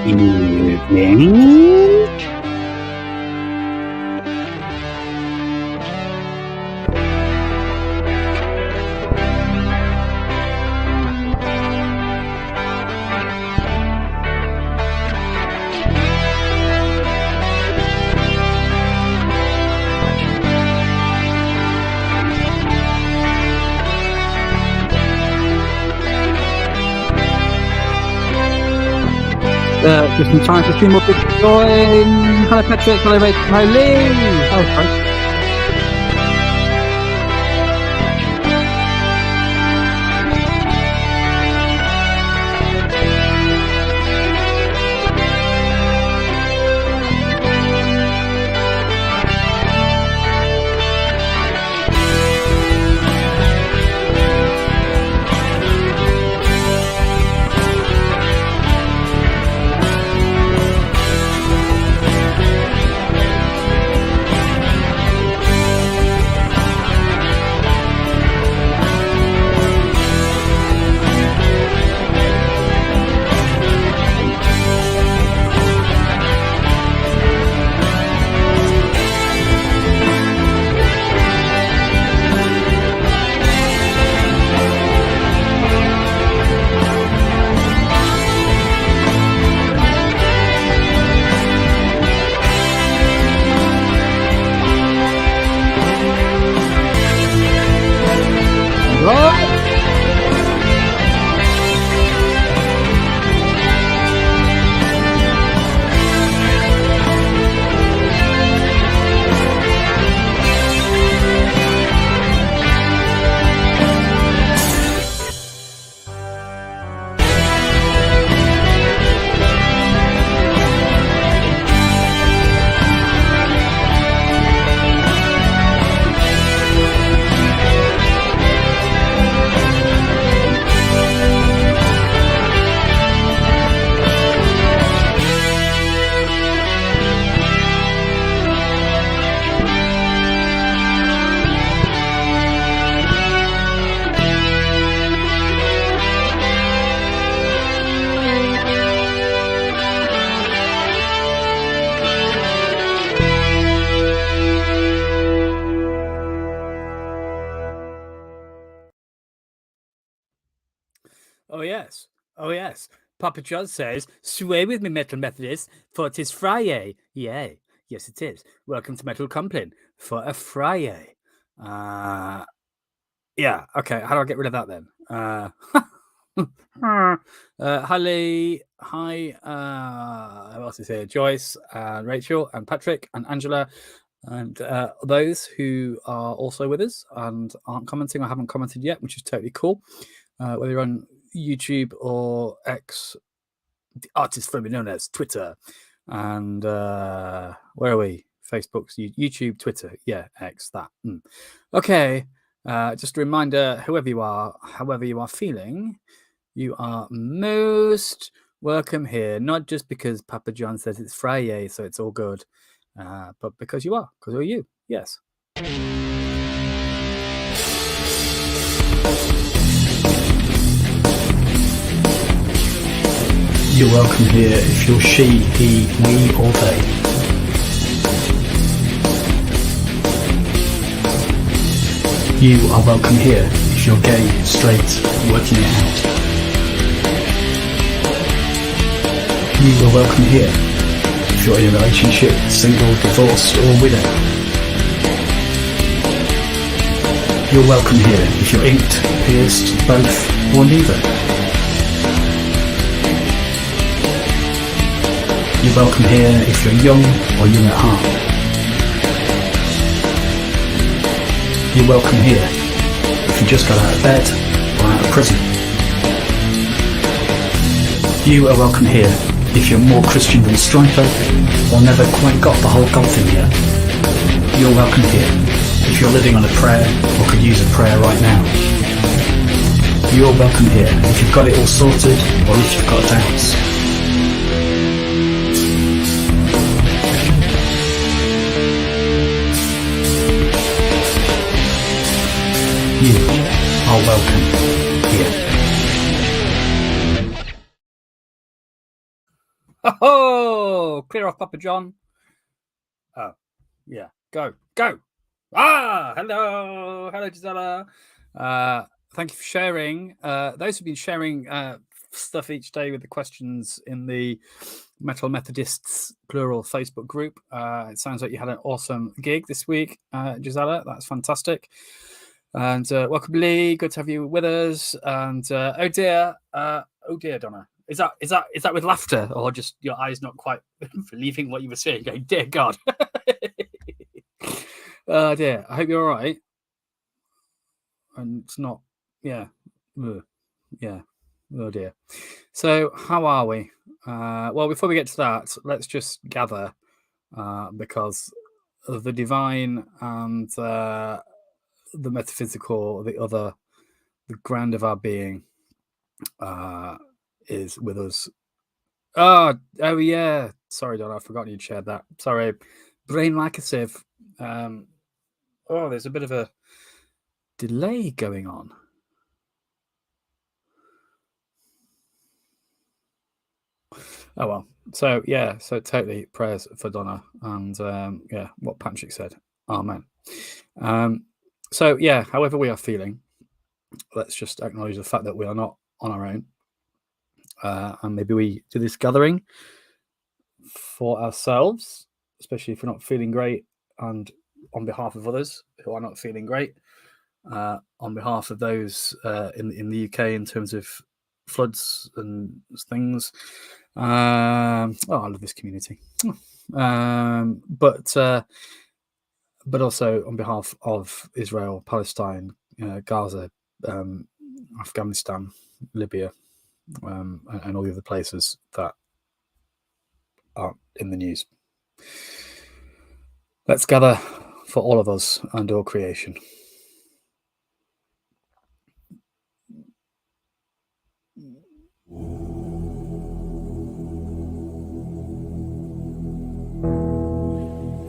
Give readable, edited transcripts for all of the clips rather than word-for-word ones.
evening. Just in time to stream up the join. Hello Patrick, hello Rachel, hello Lee. Oh, sorry. Oh yes. Papa John says, "Sway with me, Metal Methodist, for it is FRIYAY." Yay. Yes, it is. Welcome to Metal Compline for a FRIYAY. Yeah, okay. How do I get rid of that then? Hi Lee. Hi, who else is here? Joyce, and Rachel, and Patrick, and Angela, and those who are also with us and aren't commenting or haven't commented yet, which is totally cool. Whether you're on YouTube or X, the artist formerly known as Twitter, and where are we? Facebook, YouTube, Twitter, yeah, X, that. Okay, just a reminder, however you are feeling, you are most welcome here, not just because Papa John says it's FRIYAY, so it's all good, but because you're you, yes. You're welcome here if you're she, he, we or they. You are welcome here if you're gay, straight, working it out. You are welcome here if you're in a relationship, single, divorced or widow. You're welcome here if you're inked, pierced, both or neither. You're welcome here if you're young or young at heart. You're welcome here if you just got out of bed or out of prison. You are welcome here if you're more Christian than Striper or never quite got the whole God thing yet. You're welcome here if you're living on a prayer or could use a prayer right now. You're welcome here if you've got it all sorted or if you've got doubts. You are welcome here. Oh, clear off, Papa John. Oh, yeah. Go. Hello, Gisela. Thank you for sharing. Those who've been sharing stuff each day with the questions in the Metal Methodists plural Facebook group. It sounds like you had an awesome gig this week, Gisela. That's fantastic. And welcome, Lee. Good to have you with us. And oh dear, Donna. Is that with laughter or just your eyes not quite believing what you were saying? Going, dear God. Oh dear. I hope you're all right. And it's not, yeah. Yeah. Oh dear. So how are we? Well, before we get to that, let's just gather because the divine and the metaphysical, the ground of our being is with us. Oh yeah. Sorry, Don, I've forgotten you'd shared that. Sorry. Brain like a sieve. There's a bit of a delay going on. Oh well. So yeah, so totally prayers for Donna and yeah, what Patrick said. Amen. So yeah, however we are feeling, let's just acknowledge the fact that we are not on our own. And maybe we do this gathering for ourselves, especially if we're not feeling great, and on behalf of others who are not feeling great, on behalf of those in the UK in terms of floods and things. I love this community. But also on behalf of Israel, Palestine, Gaza, Afghanistan, Libya, and all the other places that are in the news. Let's gather for all of us and all creation.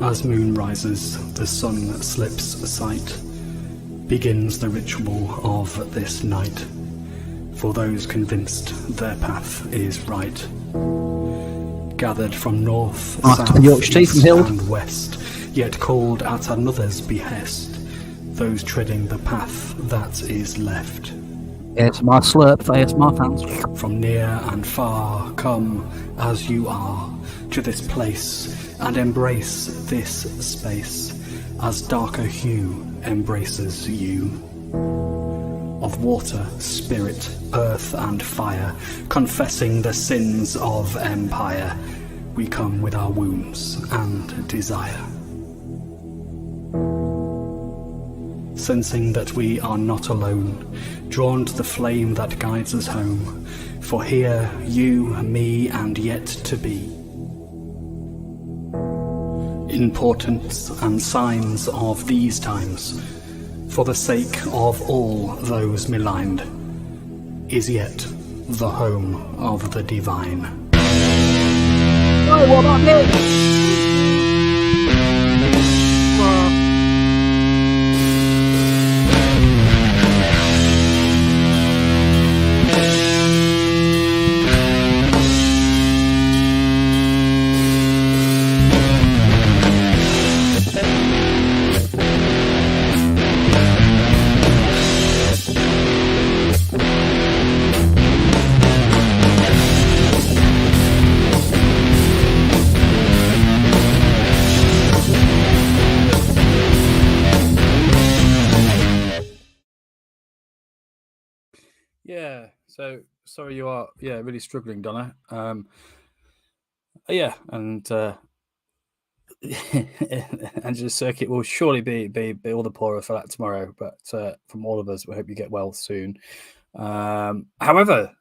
As moon rises, the sun slips sight. Begins the ritual of this night. For those convinced their path is right. Gathered from north, south, east and west, yet called at another's behest. Those treading the path that is left. ASMR slurp for ASMR fans. From near and far, come as you are to this place and embrace this space as darker hue embraces you. Of water, spirit, earth and fire, confessing the sins of empire, we come with our wounds and desire. Sensing that we are not alone, drawn to the flame that guides us home, for here you, me and yet to be. Importance and signs of these times, for the sake of all those maligned, is yet the home of the divine. Oh, what about me? Yeah, so sorry you are really struggling, Donna. Yeah, and Angela's circuit will surely be all the poorer for that tomorrow. But from all of us, we hope you get well soon. However,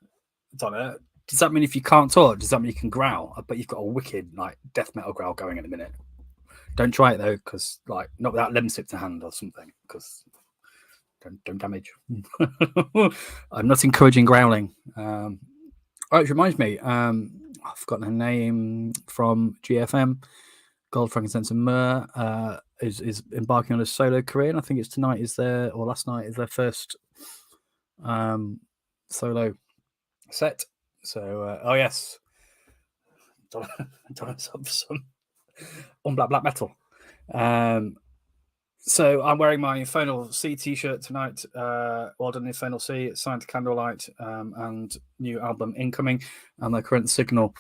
Donna, does that mean if you can't talk, does that mean you can growl? I bet you've got a wicked like death metal growl going in a minute. Don't try it though, because like not without lemsip to hand or something, because don't damage. I'm not encouraging growling. It reminds me, I've forgotten her name from GFM. Gold, Frankincense, and Myrrh is embarking on a solo career, and I think it's last night is their first solo set. So, yes, some on black metal. So I'm wearing my Infernal C t-shirt tonight. Well done, Infernal C. It's signed to Candlelight, and new album incoming, and the current single.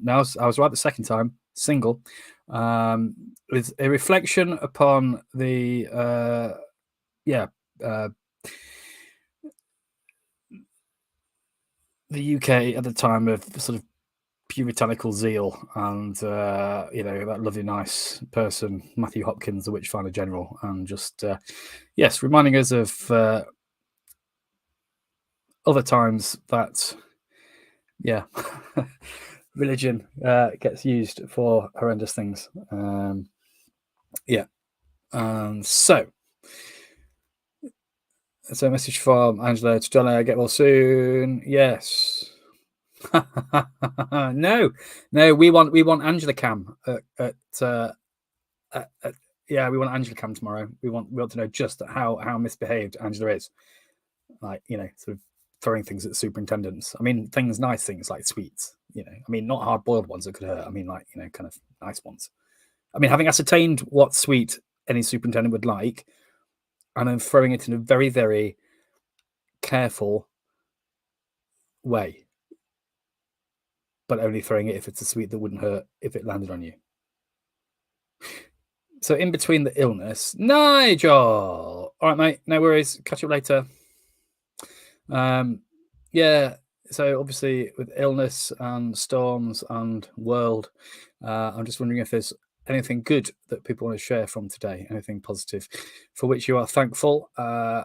Now I was right the second time. Single, with a reflection upon the the UK at the time of sort of puritanical zeal and that lovely nice person Matthew Hopkins, the Witchfinder General, and just reminding us of other times that religion gets used for horrendous things. So a message from Angela to John, get well soon. Yes. No, we want Angela Cam we want Angela Cam tomorrow. We want to know just how misbehaved Angela is, like, sort of throwing things at superintendents. I mean, nice things like sweets, I mean, not hard-boiled ones that could hurt. I mean, like, kind of nice ones. I mean, having ascertained what sweet any superintendent would like, and then throwing it in a very, very careful way, but only throwing it if it's a sweet that wouldn't hurt if it landed on you. So in between the illness, Nigel. All right, mate. No worries. Catch up later. So obviously with illness and storms and world, I'm just wondering if there's anything good that people want to share from today, anything positive for which you are thankful.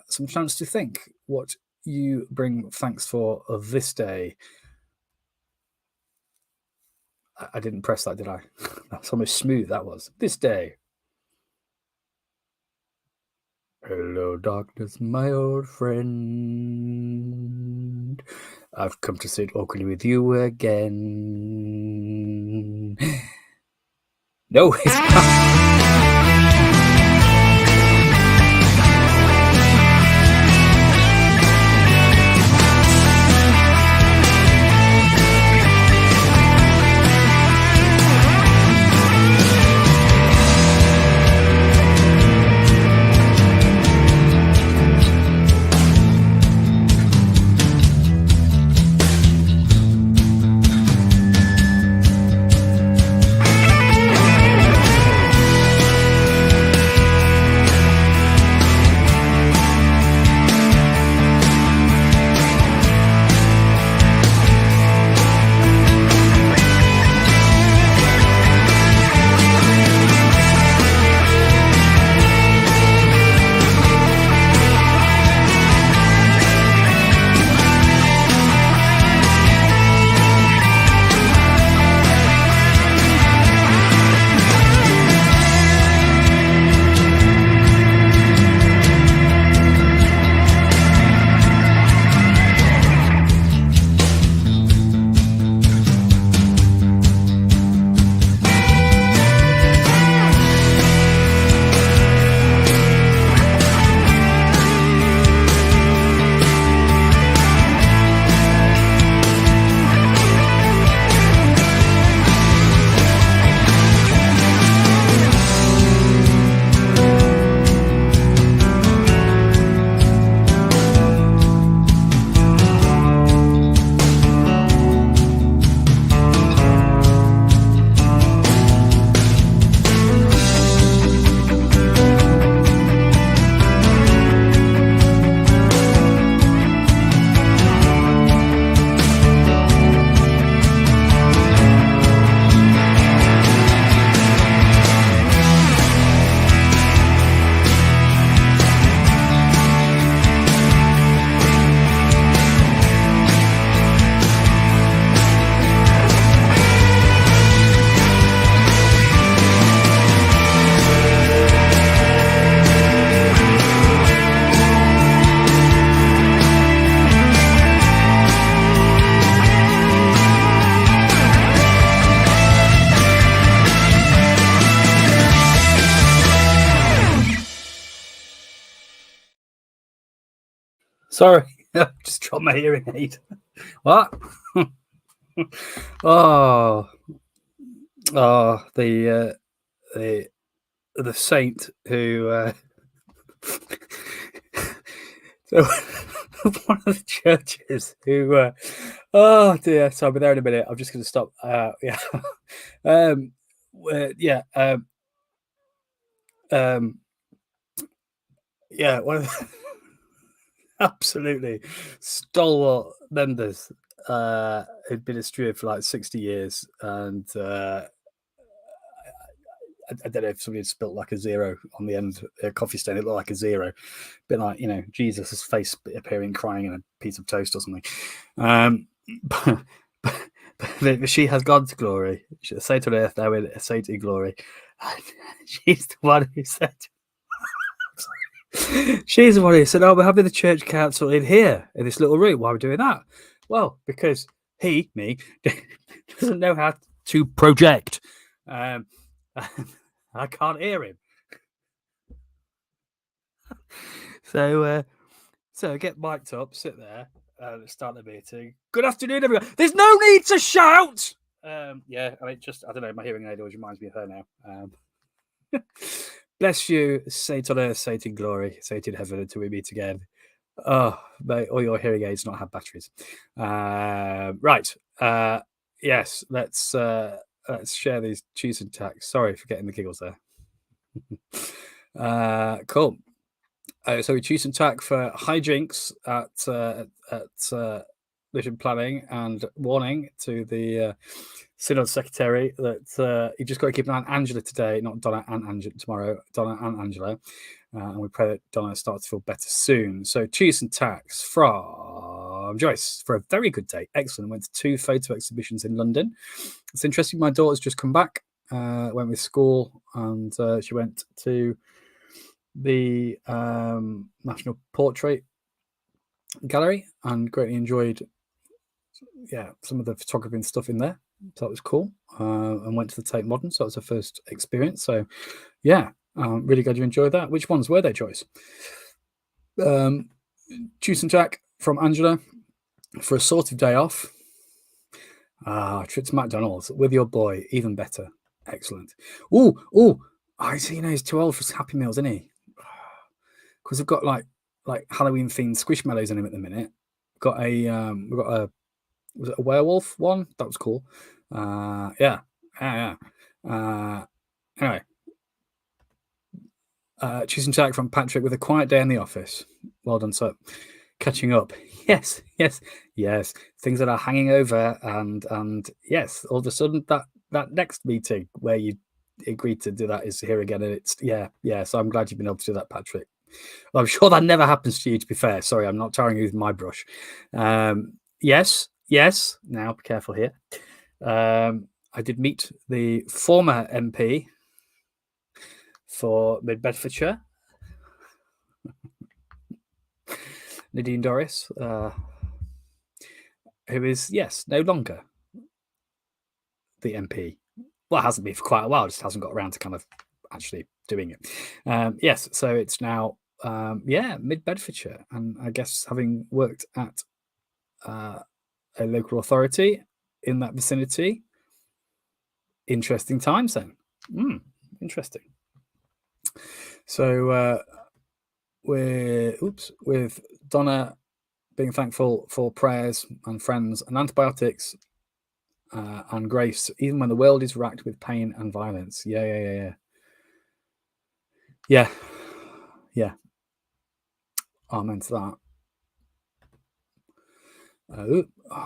Some chance to think what you bring thanks for of this day. I didn't press that, did I? That's almost smooth, that was. This day. Hello, darkness, my old friend. I've come to sit awkwardly with you again. No, it's not. Sorry, I just dropped my hearing aid. What? Oh, the saint who so one of the churches who oh dear, so I'll be there in a minute. I'm just going to stop. Yeah, yeah, yeah. One of the absolutely stalwart members who'd been a steward for like 60 years, and I don't know if somebody had spilt like a zero on the end, a coffee stain. It looked like a zero, a bit like, you know, Jesus' face appearing crying in a piece of toast or something. But she has God's glory. She'll say to earth, thou will say to glory. And she's the one who said, she's the one who said, oh, we're having the church council in here, in this little room. Why are we doing that? Well, because me, doesn't know how to project. I can't hear him. So get mic'd up, sit there, start the meeting. Good afternoon, everyone. There's no need to shout. Yeah, I mean, I don't know. My hearing aid always reminds me of her now. Bless you, saint on earth, saint in glory, saint in heaven, until we meet again. Oh, mate, all your hearing aids not have batteries. Right. Yes, let's share these cheese and tax. Sorry for getting the giggles there. Cool. So we choose and tack for hijinks at vision planning, and warning to the synod secretary that you just got to keep an eye on Angela today, not Donna and Angela tomorrow. Donna and Angela, and we pray that Donna starts to feel better soon. So choose and tacks from Joyce for a very good day. Excellent. Went to 2 photo exhibitions in London. It's interesting. My daughter's just come back. Went with school, and she went to the National Portrait Gallery and greatly enjoyed some of the photography and stuff in there, so that was cool. And went to the Tate Modern, so that was her first experience. So really glad you enjoyed that. Which ones were they, Joyce? Juice and Jack from Angela for a sort of day off. Trip to McDonald's with your boy, even better. Excellent. I see. He's too old for Happy Meals, isn't he? Because we've got like Halloween themed squishmallows in him at the minute. We've got a was it a werewolf one? That was cool. Anyway, choosing Jack from Patrick with a quiet day in the office. Well done, sir. Catching up. Yes. Things that are hanging over, and yes, all of a sudden that next meeting where you agreed to do that is here again, and it's so I'm glad you've been able to do that, Patrick. Well, I'm sure that never happens to you, to be fair. Sorry, I'm not tarring you with my brush. Yes, now be careful here. I did meet the former MP for Mid Bedfordshire, Nadine Dorris, who is no longer the MP. Well, it hasn't been for quite a while, just hasn't got around to kind of actually doing it. Yes, so it's now Mid Bedfordshire, and I guess having worked at a local authority in that vicinity, interesting times then. Interesting. So with Donna being thankful for prayers and friends and antibiotics and grace, even when the world is racked with pain and violence. Yeah. Amen to that.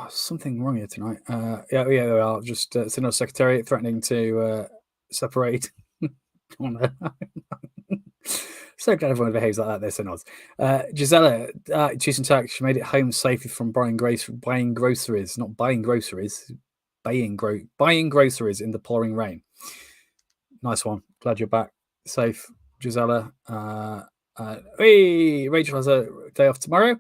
Something wrong here tonight. I'll just Synod Secretary threatening to separate. So glad everyone behaves like that. They're Synods. Gisela, choosing tax. She made it home safely from buying groceries, not buying groceries, buying groceries in the pouring rain. Nice one. Glad you're back safe, Gisela. Rachel has a day off tomorrow.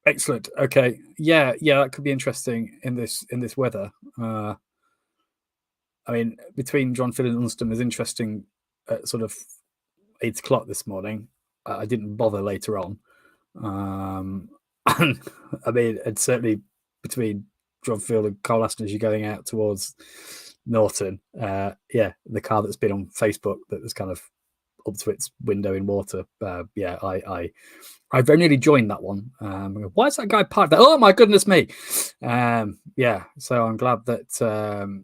Excellent. Okay. Yeah, that could be interesting in this weather. I mean, between John Phil and Unston was interesting at sort of 8 o'clock this morning. I didn't bother later on. And I mean, and certainly between Dronfield and Colaston as you're going out towards Norton. Yeah, the car that's been on Facebook that was kind of up to its window in water. Yeah, I very nearly joined that one. Why is that guy parked there? Oh my goodness me! Yeah, so I'm glad that.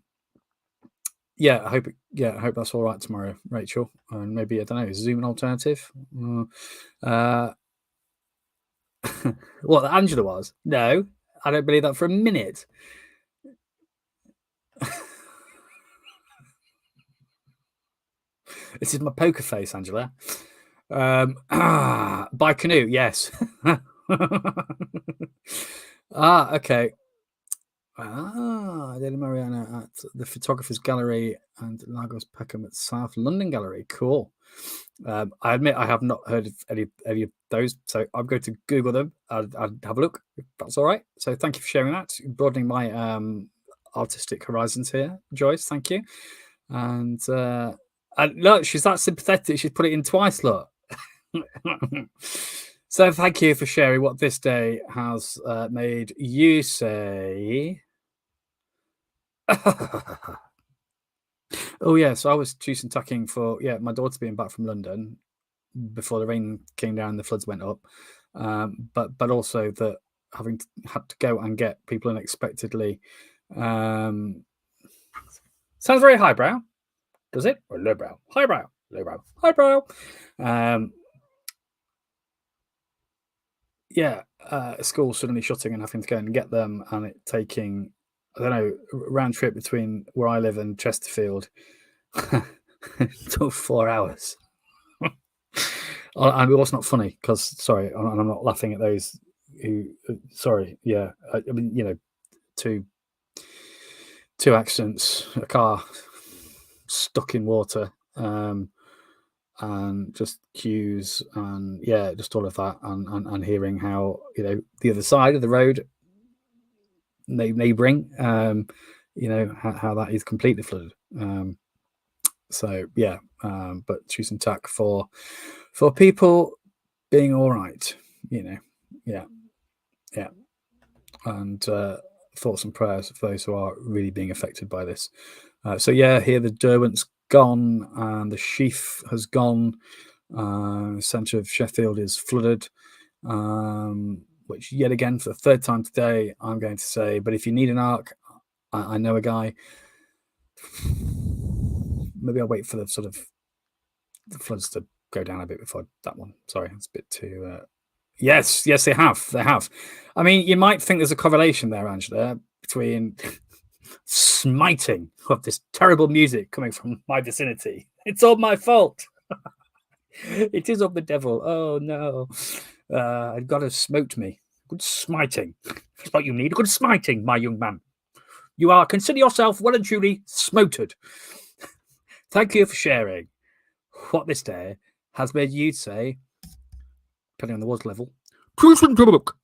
Yeah, I hope that's all right tomorrow, Rachel. And maybe I don't know, Zoom an alternative. What Angela was? No, I don't believe that for a minute. This is my poker face, Angela. By canoe, yes. Okay. Lady Mariana at the Photographers Gallery and Lagos Peckham at South London Gallery. Cool. I admit I have not heard of any of those, so I'm going to Google them and have a look, if that's all right. So thank you for sharing that, broadening my artistic horizons here, Joyce. Thank you. And look, she's that sympathetic. She's put it in twice, look. So thank you for sharing what this day has made you say. Oh yeah, so I was choosing tucking for my daughter being back from London before the rain came down and the floods went up, but also that having had to go and get people unexpectedly. Sounds very highbrow, does it? Or lowbrow? Highbrow, lowbrow, highbrow. School suddenly shutting and having to go and get them, and it taking, I don't know, round trip between where I live and Chesterfield. Took 4 hours. And it was not funny because, sorry, and I'm not laughing at those who, sorry, yeah. I mean, you know, two accidents, a car stuck in water, and just queues, and just all of that, and hearing how, you know, the other side of the road, neighbouring, you know, how that is completely flooded. But choosing tack for people being all right, you know, yeah, and thoughts and prayers for those who are really being affected by this. Here the Derwent's gone and the Sheaf has gone. The centre of Sheffield is flooded, which yet again for the third time today I'm going to say, but if you need an arc, I know a guy. Maybe I'll wait for the sort of the floods to go down a bit before that one. Sorry, it's a bit too. Yes, they have. I mean, you might think there's a correlation there, Angela, between smiting of this terrible music coming from my vicinity. It's all my fault. It is of the devil. Oh no, God has smote me. Good smiting. That's what you need. Good smiting, my young man. You are, consider yourself well and truly smoted. Thank you for sharing what this day has made you say, depending on the water level, cruising to the book.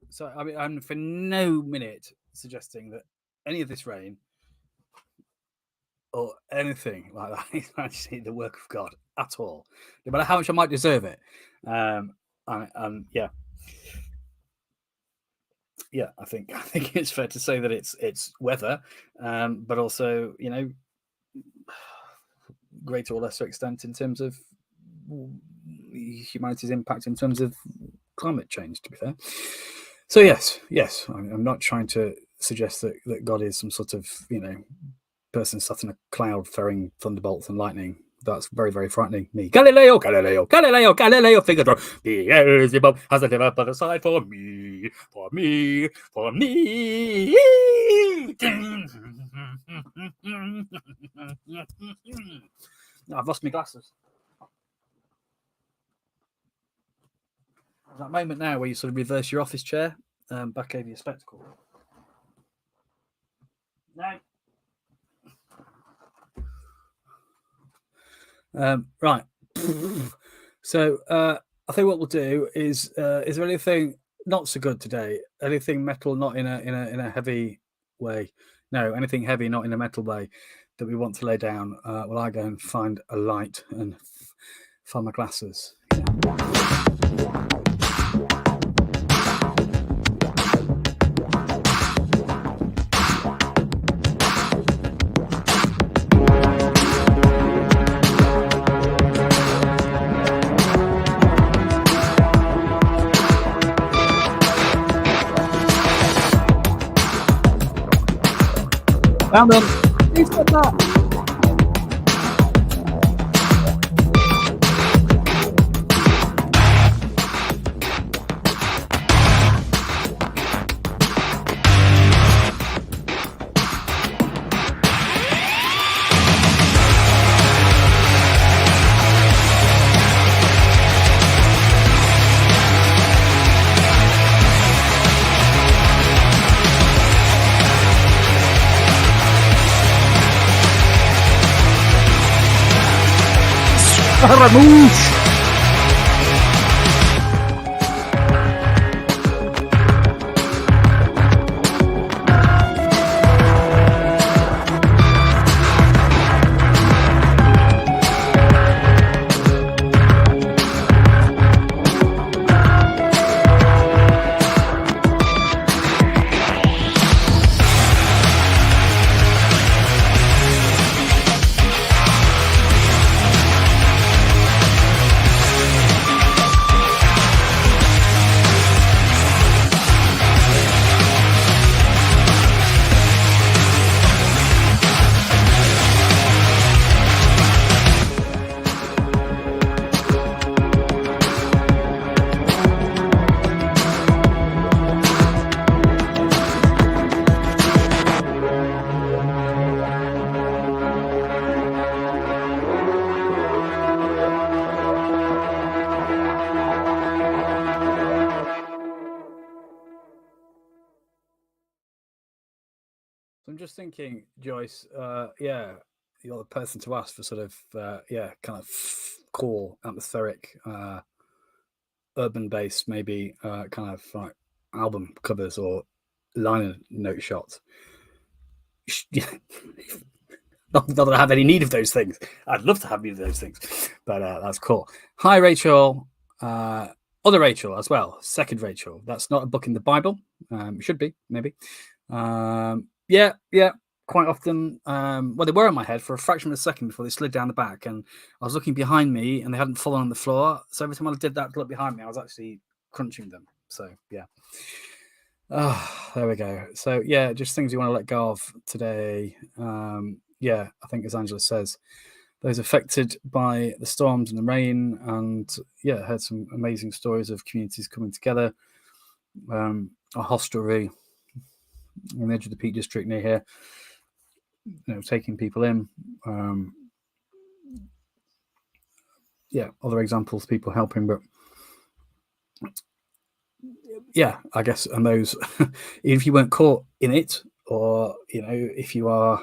So, I mean, I'm for no minute suggesting that any of this rain or anything like that is actually the work of God at all, no matter how much I might deserve it. I think it's fair to say that it's weather, but also, you know, greater or lesser extent in terms of humanity's impact in terms of climate change, to be fair. So yes, I'm not trying to suggest that God is some sort of, person sat in a cloud throwing thunderbolts and lightning. That's very, very frightening. Me, Galileo, Figaro, Beelzebub has a never put aside for me. I've lost my glasses. That moment now where you sort of reverse your office chair back over your spectacle. No. Right. So I think what we'll do is there anything not so good today? Anything metal not in a heavy way? No, anything heavy not in a metal way that we want to lay down? Will I go and find a light and find my glasses? Found them. Who's got that? Scaramouche! I'm just thinking, Joyce, you're the person to ask for sort of, kind of core, atmospheric, urban-based, maybe kind of like album covers or liner note shots. Not that I have any need of those things. I'd love to have need of those things, but that's cool. Hi, Rachel. Other Rachel as well. Second Rachel. That's not a book in the Bible. Should be, maybe. Yeah, quite often. Well, they were in my head for a fraction of a second before they slid down the back, and I was looking behind me, and they hadn't fallen on the floor. So every time I did that to look behind me, I was actually crunching them. So yeah. There we go. So yeah, just things you want to let go of today. I think as Angela says, those affected by the storms and the rain, and heard some amazing stories of communities coming together. A hostelry on the edge of the Peak District near here, taking people in. Other examples, people helping, but I guess, and those, if you weren't caught in it, or if you are,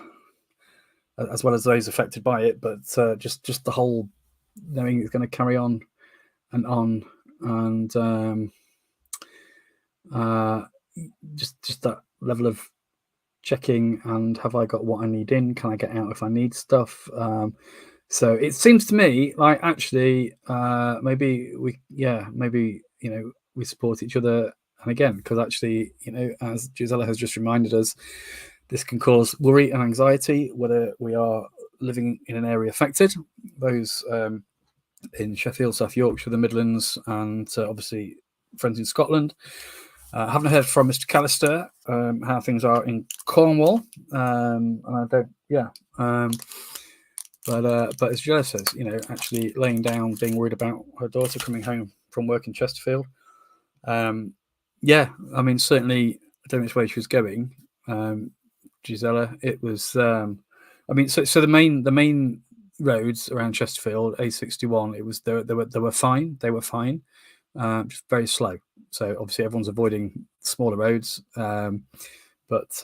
as well as those affected by it, but just the whole knowing it's going to carry on, and just that level of checking, and have I got what I need in? Can I get out if I need stuff? So it seems to me like actually maybe we support each other. And again, because actually, as Gisela has just reminded us, this can cause worry and anxiety, whether we are living in an area affected. Those in Sheffield, South Yorkshire, the Midlands, and obviously friends in Scotland. Haven't heard from Mr. Callister how things are in Cornwall, and I don't, but as Jella says, actually laying down, being worried about her daughter coming home from work in Chesterfield. Yeah, I mean, certainly, I don't know which way she was going, Gisela. It was, I mean, so the main roads around Chesterfield, A61, it was they were fine. They were fine, just very slow. So obviously everyone's avoiding smaller roads, but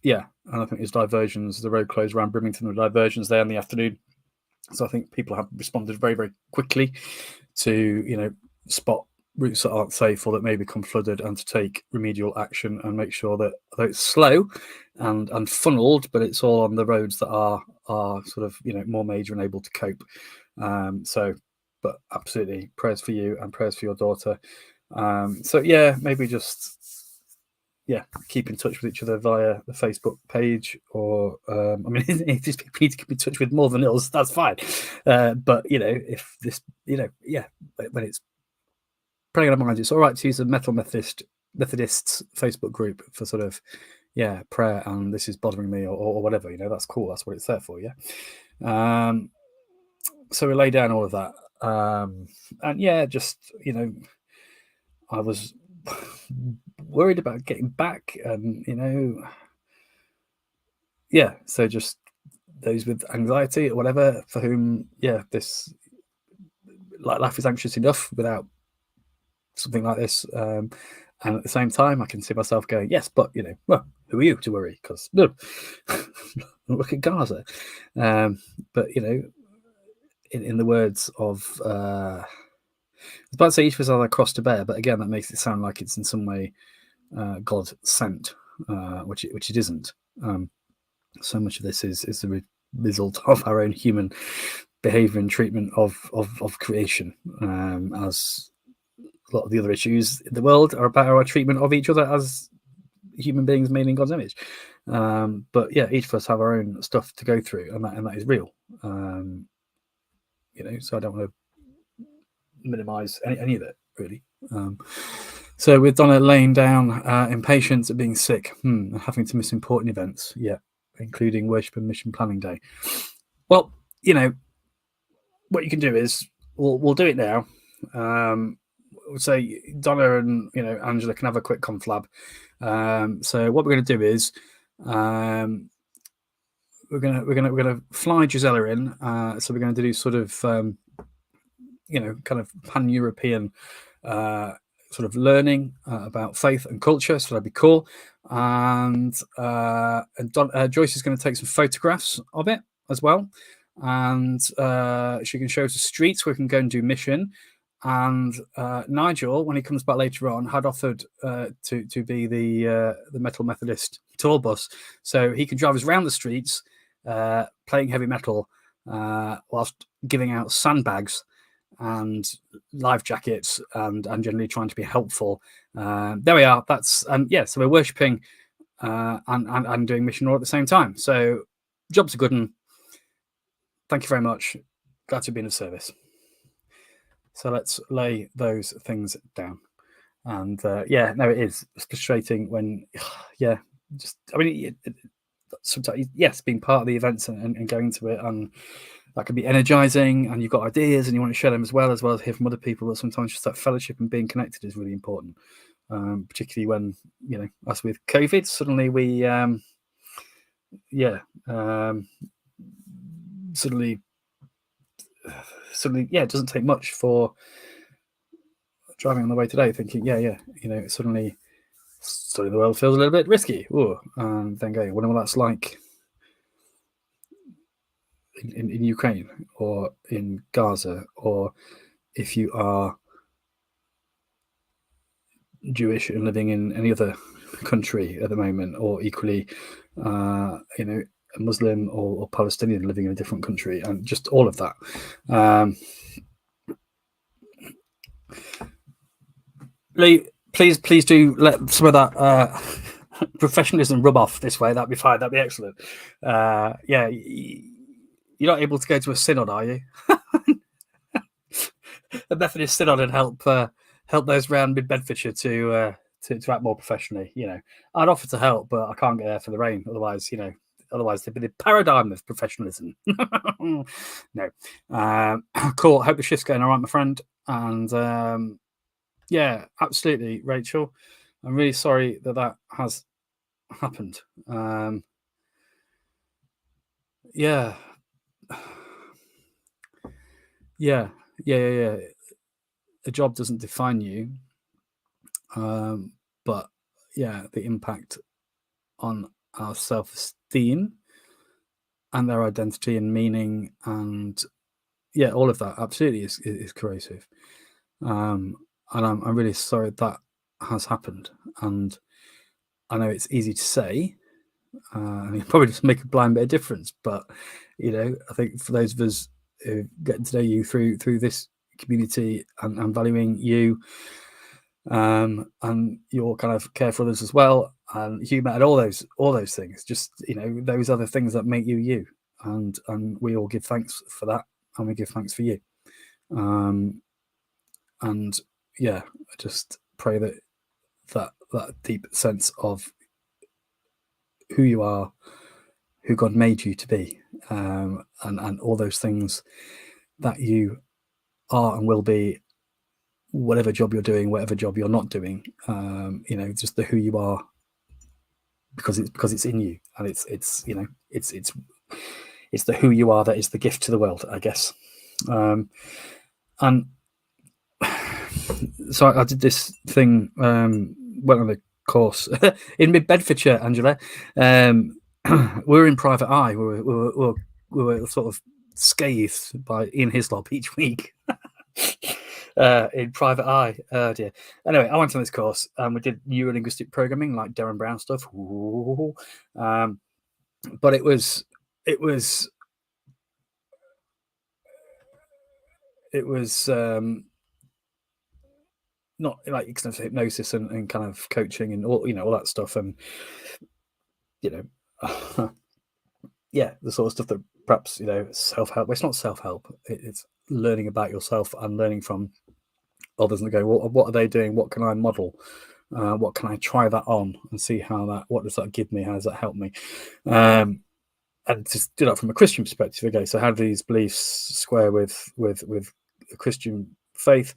yeah, and I think there's diversions. The road closed around Brimington. There were diversions there in the afternoon. So I think people have responded very, very quickly to, spot routes that aren't safe or that may become flooded, and to take remedial action and make sure that, although it's slow and funneled, but it's all on the roads that are sort of, more major and able to cope. But absolutely prayers for you and prayers for your daughter. So yeah, maybe just keep in touch with each other via the Facebook page, or I mean, if these people need to keep in touch with more than us, that's fine. But if this, when it's praying on our minds, it's all right to use the Methodists Facebook group for sort of prayer, and this is bothering me, or whatever. That's cool. That's what it's there for. So we lay down all of that, and just I was worried about getting back, and so just those with anxiety or whatever, for whom this, like, life is anxious enough without something like this, and at the same time I can see myself going, yes, but well, who are you to worry? Because no, look at Gaza. But in the words of I was about to say, each of us have a cross to bear, but again, that makes it sound like it's in some way God sent, which it isn't. So much of this is the result of our own human behavior and treatment of creation, as a lot of the other issues in the world are about our treatment of each other as human beings made in God's image. But each of us have our own stuff to go through, and that is real. So I don't want to minimize any of it, really. So with Donna laying down impatience at being sick, and having to miss important events, including worship and mission planning day. Well, what you can do is we'll do it now. We'll say Donna and Angela can have a quick conflab. So what we're going to do is we're gonna fly Gisela in. So we're going to do sort of kind of pan-European sort of learning about faith and culture. So that'd be cool. And Joyce is going to take some photographs of it as well, and she can show us the streets where we can go and do mission. And Nigel, when he comes back later on, had offered to be the Metal Methodist tour bus, so he can drive us around the streets playing heavy metal whilst giving out sandbags and life jackets and generally trying to be helpful. There we are. That's so we're worshipping and doing mission all at the same time. So job's a good one. Thank you very much. Glad to be in service. So let's lay those things down. And it is frustrating when sometimes being part of the events and going to it, and that can be energizing, and you've got ideas and you want to share them as well as hear from other people. But sometimes just that fellowship and being connected is really important, particularly when as with COVID, suddenly we suddenly it doesn't take much for driving on the way today thinking suddenly the world feels a little bit risky. And then going, wonder what that's like in Ukraine or in Gaza, or if you are Jewish and living in any other country at the moment, or equally a Muslim or Palestinian living in a different country, and just all of that. Lee, please do let some of that professionalism rub off this way. That'd be fine. That'd be excellent. you're not able to go to a synod, are you? A Methodist synod and help those around mid Bedfordshire to act more professionally. I'd offer to help, but I can't get there for the rain. Otherwise, they'd be the paradigm of professionalism. No, cool. Hope the shift's going all right, my friend. And yeah, absolutely, Rachel. I'm really sorry that has happened. Yeah. Yeah. A job doesn't define you, but yeah, the impact on our self-esteem and their identity and meaning, and yeah, all of that absolutely is corrosive. And I'm really sorry that has happened. And I know it's easy to say, and it probably just make a blind bit of difference, but I think for those of us who getting to know you through this community and valuing you, and your kind of care for others as well, and humor, and all those things, just those are the things that make you, and we all give thanks for that, and we give thanks for you. And yeah, I just pray that deep sense of who you are, who God made you to be, and all those things that you are and will be, whatever job you're doing, whatever job you're not doing, just the who you are, because it's in you, and it's the who you are that is the gift to the world, I guess. And so I did this thing, went on a course in mid Bedfordshire, Angela. We were in Private Eye. We were sort of scathed by Ian Hislop each week. In Private Eye. Oh dear. Anyway, I went on this course and we did neurolinguistic programming, like Darren Brown stuff. But it was not like extensive hypnosis and kind of coaching and all that stuff, and yeah, the sort of stuff that perhaps self-help. It's not self-help. It's learning about yourself and learning from others and go, what are they doing? What can I model? What can I try that on and see what does that give me? How does that help me? And to do that from a Christian perspective, okay, so how do these beliefs square with a Christian faith?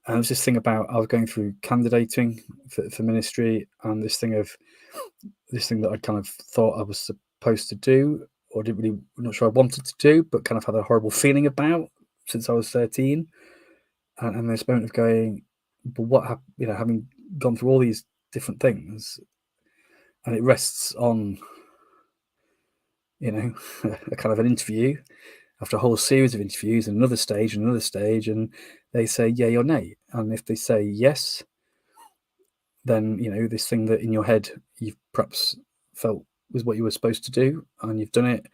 And there's this thing about, I was going through candidating for ministry, and this thing that I kind of thought I was supposed to do, or I'm not sure I wanted to do, but kind of had a horrible feeling about since I was 13. And this moment of going, but what happened, having gone through all these different things, and it rests on, a kind of an interview after a whole series of interviews, and another stage, and they say yay or nay. And if they say yes, then, this thing that in your head you've perhaps felt was what you were supposed to do, and you've done it,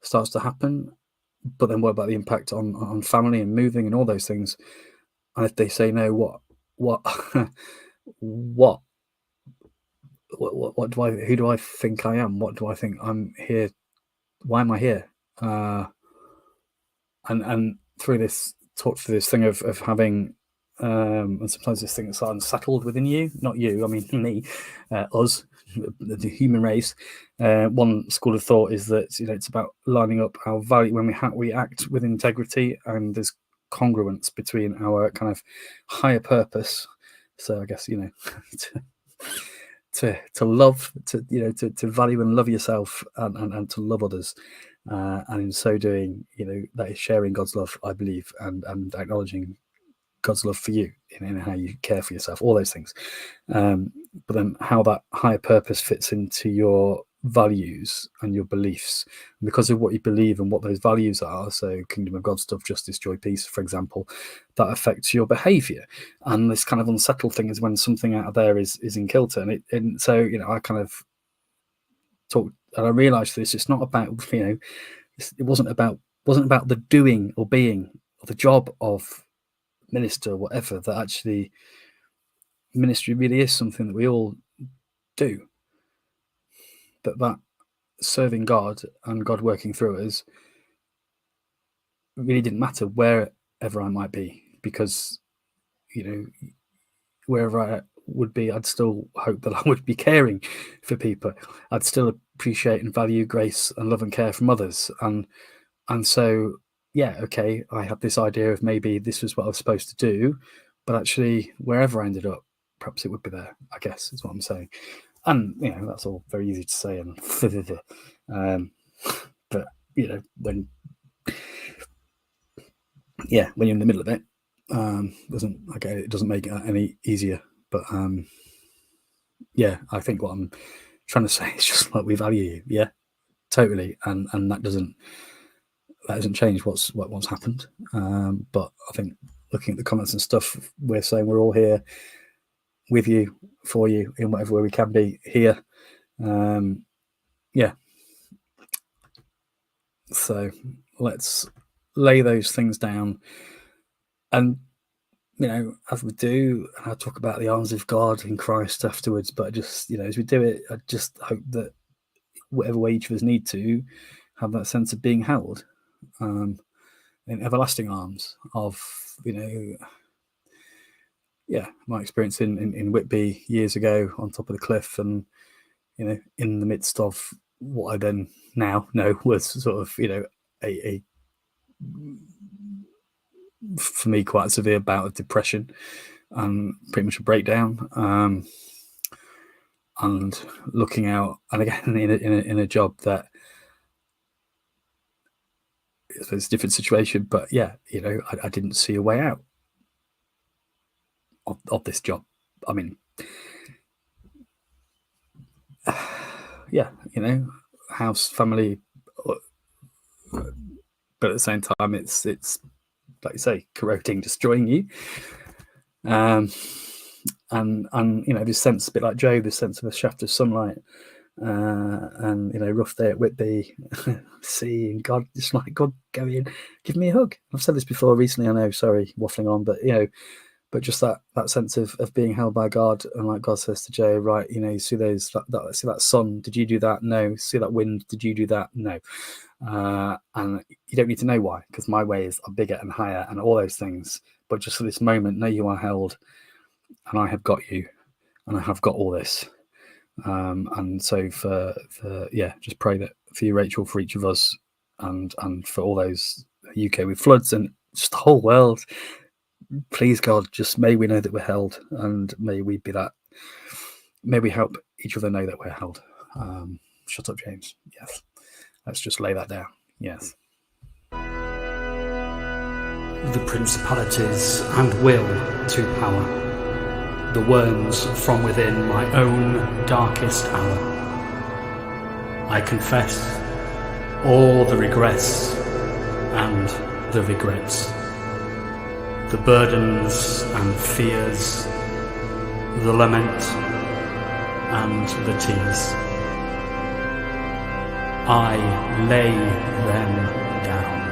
starts to happen. But then what about the impact on family and moving and all those things? And if they say no, what who do I think I am? What do I think I'm here? Why am I here? And through this thing of having, and sometimes this thing that's unsettled within you, not you, I mean me, us, the human race. One school of thought is that it's about lining up our value when we act with integrity, and there's congruence between our kind of higher purpose. So I guess to love, to value and love yourself, and to love others, and in so doing, that is sharing God's love, I believe, and acknowledging God's love for you in how you care for yourself, all those things. But then how that higher purpose fits into your values and your beliefs, because of what you believe and what those values are. So kingdom of God stuff, justice, joy, peace, for example, that affects your behavior. And this kind of unsettled thing is when something out of there is in kilter. And so I kind of talked, and I realized this, it's not about, it wasn't about the doing or being or the job of minister or whatever, that actually ministry really is something that we all do, but that serving God and God working through us really didn't matter wherever I might be, because, you know, wherever I would be, I'd still hope that I would be caring for people. I'd still appreciate and value grace and love and care from others. And so, yeah, okay, I had this idea of maybe this was what I was supposed to do, but actually, wherever I ended up, perhaps it would be there, I guess, is what I'm saying. And, you know, that's all very easy to say. And but, you know, when you're in the middle of it, it doesn't make it any easier. But yeah, I think what I'm trying to say is just like, we value you, yeah, totally, and that hasn't changed what's happened. But I think looking at the comments and stuff, we're saying we're all here with you, for you, in whatever way we can be here. Yeah. So let's lay those things down, and, you know, as we do, and I'll talk about the arms of God in Christ afterwards, but just, you know, as we do it, I just hope that whatever way each of us need to have that sense of being held in everlasting arms of, you know, yeah, my experience in Whitby years ago on top of the cliff, and, you know, in the midst of what I then now know was sort of, you know, a for me quite a severe bout of depression and pretty much a breakdown, and looking out, and again in a job that it's a different situation, but yeah, you know, I didn't see a way out of this job. I mean, yeah, you know, house, family, but at the same time, it's like you say, corroding, destroying you. And you know, this sense, a bit like Joe, this sense of a shaft of sunlight, and, you know, rough day at Whitby, seeing God, just like, God, go in, give me a hug. I've said this before recently, I know, sorry, waffling on, but, you know, but just that sense of being held by God, and like God says to Joe, right, you know, you see see that sun, did you do that? No. See that wind, did you do that? No. And you don't need to know why, because my ways are bigger and higher and all those things. But just for this moment, know you are held, and I have got you, and I have got all this. And so for just pray that for you, Rachel, for each of us, and for all those UK with floods and just the whole world. Please, God, just may we know that we're held, and may we be that. May we help each other know that we're held. Shut up, James. Yes. Let's just lay that down. Yes. The principalities and will to power, the worms from within my own darkest hour. I confess all the regrets and the regrets, the burdens and fears, the lament and the tears. I lay them down.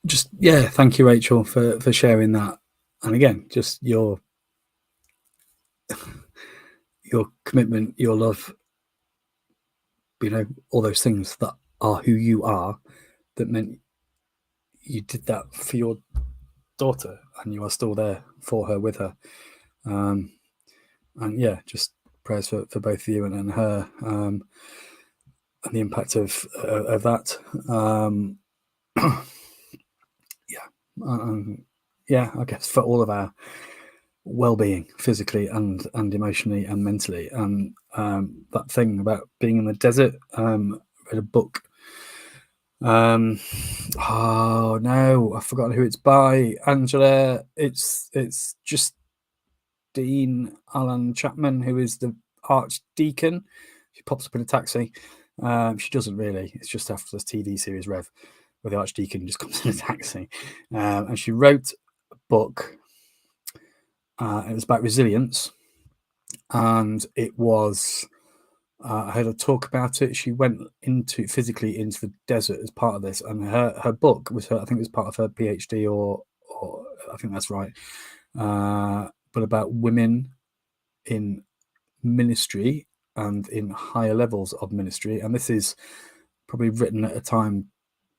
Just, yeah, thank you, Rachel, for sharing that. And again, just your commitment, your love, you know, all those things that are who you are, that meant you did that for your daughter, and you are still there for her, with her. And yeah, just prayers for both of you and her, and the impact of that. I guess for all of our well-being, physically and emotionally and mentally. And that thing about being in the desert, read a book. Oh no, I've forgotten who it's by, Angela. It's just Dean Alan Chapman, who is the Archdeacon. She pops up in a taxi. She doesn't really. It's just after this TV series Rev, where the Archdeacon just comes in a taxi. And she wrote a book. It was about resilience, and it was. I heard her talk about it. She went physically into the desert as part of this, and her book was I think it was part of her PhD, or I think that's right. but about women in ministry and in higher levels of ministry. And this is probably written at a time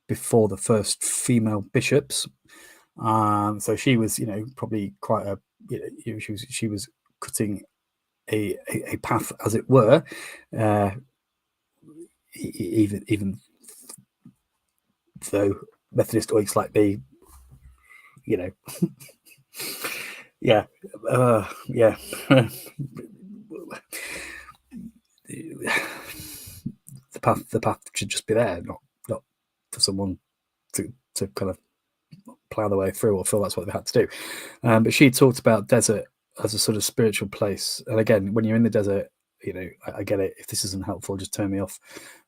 before the first female bishops. So she was, probably quite a, she was cutting a path, as it were, even though Methodist oiks like me, yeah, yeah. the path should just be there, not for someone to kind of plough the way through or feel that's what they had to do. But she talked about desert as a sort of spiritual place. And again, when you're in the desert, I get it. If this isn't helpful, just turn me off.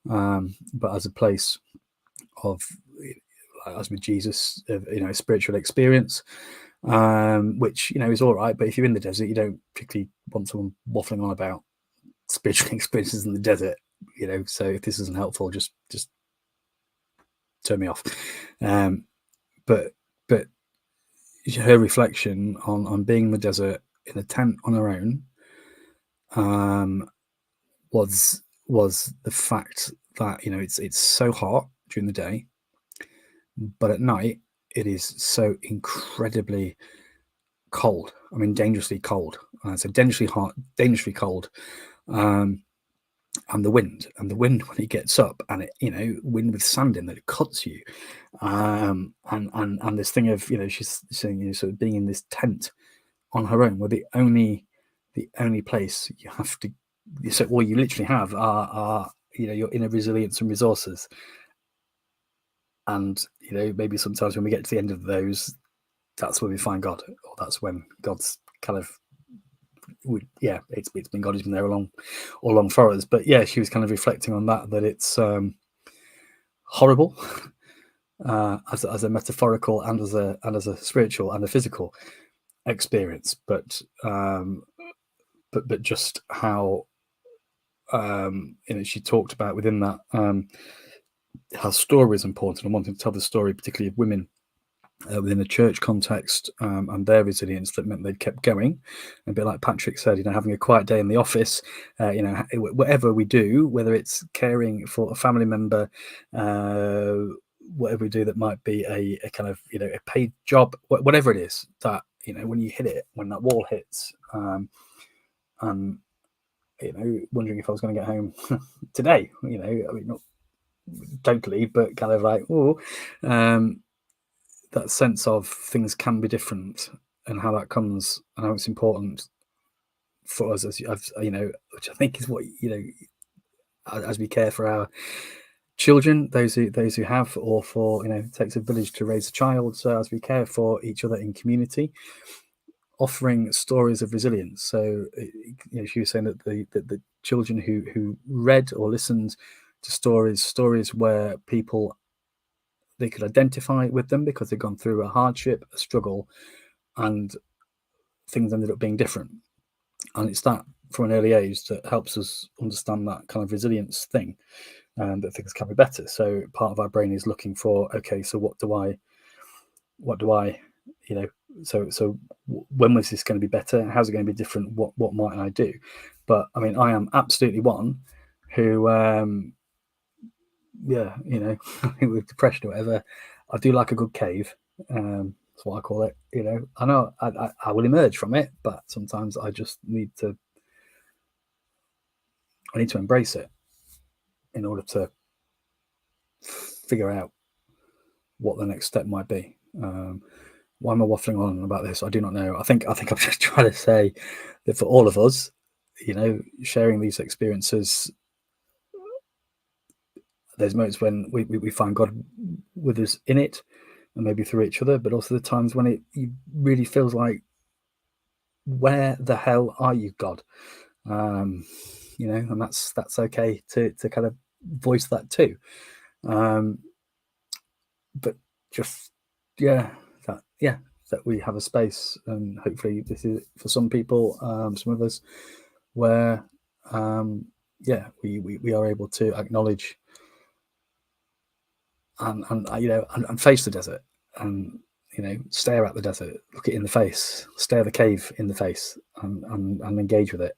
But as a place of, as with Jesus, spiritual experience, which, is all right. But if you're in the desert, you don't particularly want someone waffling on about spiritual experiences in the desert, so if this isn't helpful, just turn me off. But her reflection on being in the desert in a tent on her own was the fact that it's so hot during the day, but at night it is so incredibly cold. I mean, dangerously cold. So dangerously hot, dangerously cold. And the wind when it gets up, and it, wind with sand in that, it cuts you. And this thing of, she's saying, sort of being in this tent on her own, where the only place you have to, so all you literally have are your inner resilience and resources. And maybe sometimes when we get to the end of those, that's where we find God, or that's when God's kind of, it's been God who's been there all along for us. But yeah, she was kind of reflecting on that it's horrible as a metaphorical and as a spiritual and a physical experience, but just how she talked about within that how story is important, and wanting to tell the story particularly of women within a church context, and their resilience that meant they'd kept going. A bit like Patrick said, having a quiet day in the office, whatever we do, whether it's caring for a family member, whatever we do that might be a kind of a paid job, whatever it is, that when you hit it, when that wall hits, and wondering if I was going to get home today, I mean, not totally, but kind of like, that sense of things can be different, and how that comes, and how it's important for us, as which I think is what as we care for our children, those who have, or for it takes a village to raise a child. So as we care for each other in community, offering stories of resilience. So she was saying that the children who read or listened to stories where people, they could identify with them because they'd gone through a hardship, a struggle, and things ended up being different. And it's that from an early age that helps us understand that kind of resilience thing, and that things can be better. So part of our brain is looking for, okay, so what do I, so when was this going to be better? How's it going to be different? What might I do? But I mean, I am absolutely one who, with depression or whatever, I do like a good cave. That's what I call it. I know I will emerge from it, but sometimes I just need to embrace it in order to figure out what the next step might be. Why am I waffling on about this? I do not know. I think I'm just trying to say that for all of us, sharing these experiences, there's moments when we find God with us in it, and maybe through each other, but also the times when it really feels like, where the hell are you, God? And that's okay to kind of voice that too. But just that we have a space, and hopefully this is for some people, some of us, where we are able to acknowledge and face the desert, and stare at the desert, look it in the face, stare the cave in the face, and engage with it.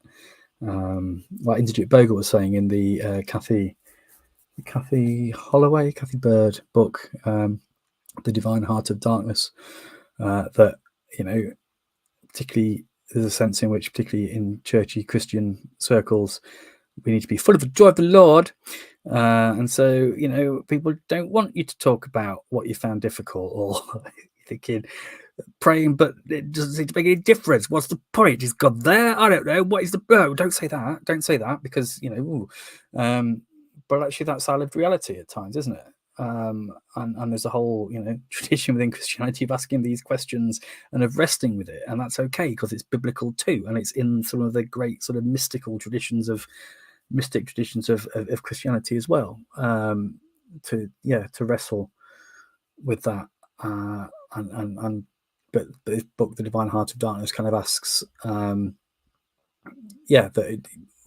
Like Indigit Bogle was saying in the Kathy Bird book, The Divine Heart of Darkness, that particularly there's a sense in which, particularly in churchy Christian circles, we need to be full of the joy of the Lord. And so, people don't want you to talk about what you found difficult, or you're thinking, praying, but it doesn't seem to make any difference. What's the point? Is God there? I don't know. What is the... No, don't say that. Don't say that, because, but actually that's our lived reality at times, isn't it? And there's a whole tradition within Christianity of asking these questions and of wrestling with it, and that's okay, because it's biblical too, and it's in some of the great sort of mystic traditions of Christianity as well, to wrestle with that, but this book, The Divine Heart of Darkness, kind of asks that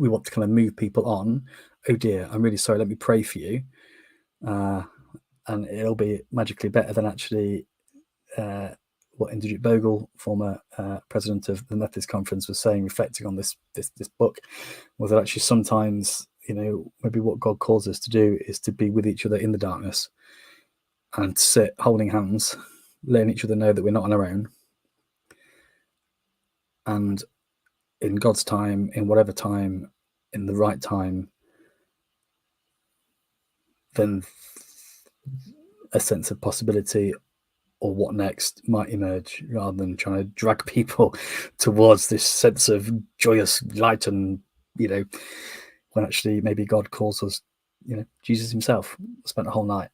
we want to kind of move people on. Oh dear, I'm really sorry, let me pray for you, and it'll be magically better than actually what Indigit Bogle, former president of the Methodist Conference, was saying, reflecting on this book, was that actually sometimes, maybe what God calls us to do is to be with each other in the darkness and sit holding hands, letting each other know that we're not on our own. And in God's time, in whatever time, in the right time, then a sense of possibility or what next might emerge, rather than trying to drag people towards this sense of joyous light, and when actually maybe God calls us, Jesus himself spent a whole night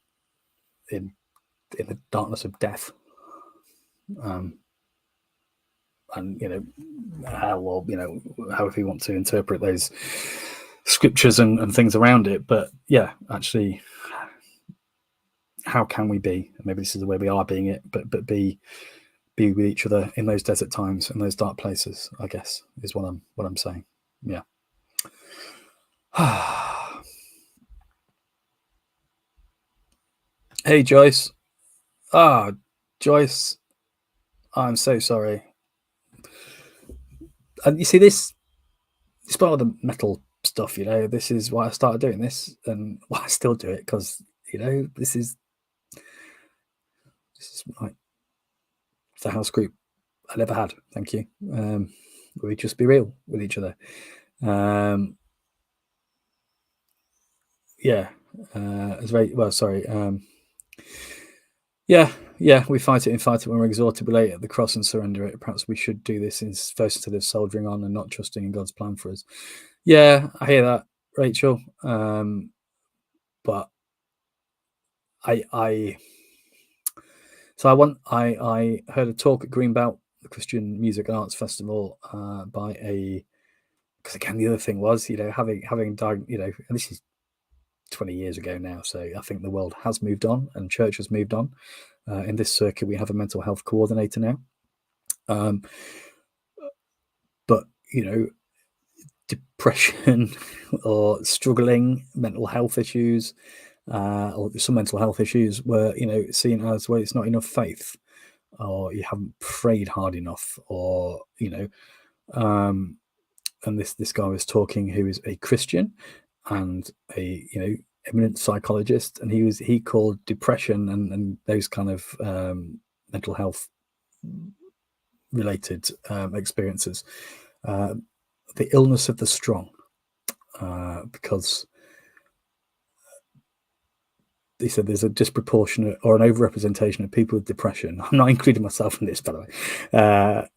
in the darkness of death, and however you want to interpret those scriptures and things around it, but actually, how can we be? Maybe this is the way we are being it, but be with each other in those desert times, in those dark places, I guess, is what I'm saying. Yeah. Hey, Joyce. Joyce, I'm so sorry. And you see, this is part of the metal stuff, this is why I started doing this, and why I still do it, because this is like the house group I never had. Thank you. We just be real with each other. It's very well. Sorry. We fight it when we're exhorted. We lay it at the cross and surrender it. Perhaps we should do this first, instead of soldiering on and not trusting in God's plan for us. Yeah, I hear that, Rachel. But I heard a talk at Greenbelt, the Christian Music and Arts Festival, because again, the other thing was, having died, and this is 20 years ago now, so I think the world has moved on and church has moved on. In this circuit, we have a mental health coordinator now. But depression or struggling mental health issues, or some mental health issues, were seen as, well, it's not enough faith, or you haven't prayed hard enough, or and this guy was talking, who is a Christian and a eminent psychologist, and he called depression and those kind of mental health related experiences the illness of the strong, because he said there's a disproportionate or an overrepresentation of people with depression. I'm not including myself in this, by the way. I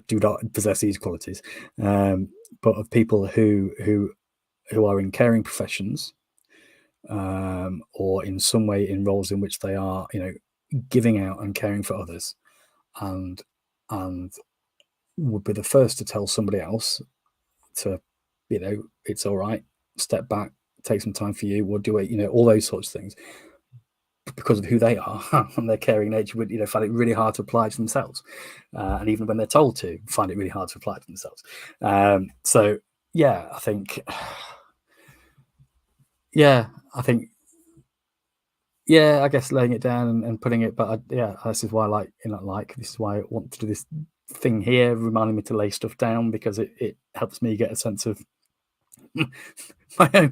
do not possess these qualities, but of people who are in caring professions, or in some way in roles in which they are, giving out and caring for others, and would be the first to tell somebody else to, it's all right, step back, take some time for you, or do it, all those sorts of things, because of who they are and their caring nature, would find it really hard to apply to themselves, and even when they're told to, find it really hard to apply to themselves. So I think yeah, I guess laying it down and putting it, but yeah, this is why this is why I want to do this thing here, reminding me to lay stuff down, because it helps me get a sense of a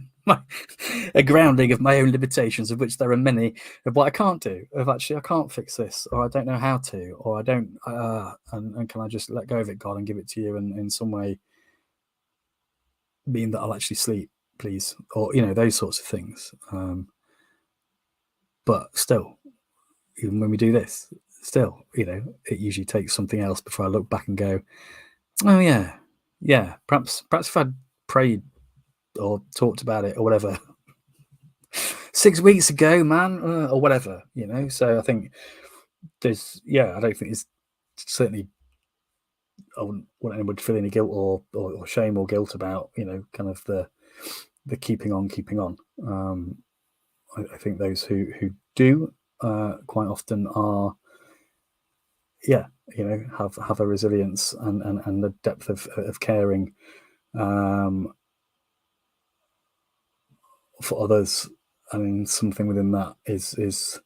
grounding of my own limitations, of which there are many, of what I can't do, of actually I can't fix this, or I don't know how to, or I don't, and can I just let go of it, God, and give it to you, and in some way mean that I'll actually sleep, please, or those sorts of things. But still, even when we do this, still, it usually takes something else before I look back and go, oh yeah, perhaps if I'd prayed or talked about it or whatever 6 weeks ago, man, or whatever, So I think I don't think it's certainly, I wouldn't want anyone to feel any guilt or shame or guilt about, kind of the keeping on. I think those who do quite often are, have a resilience and the depth of caring for others. I mean, something within that is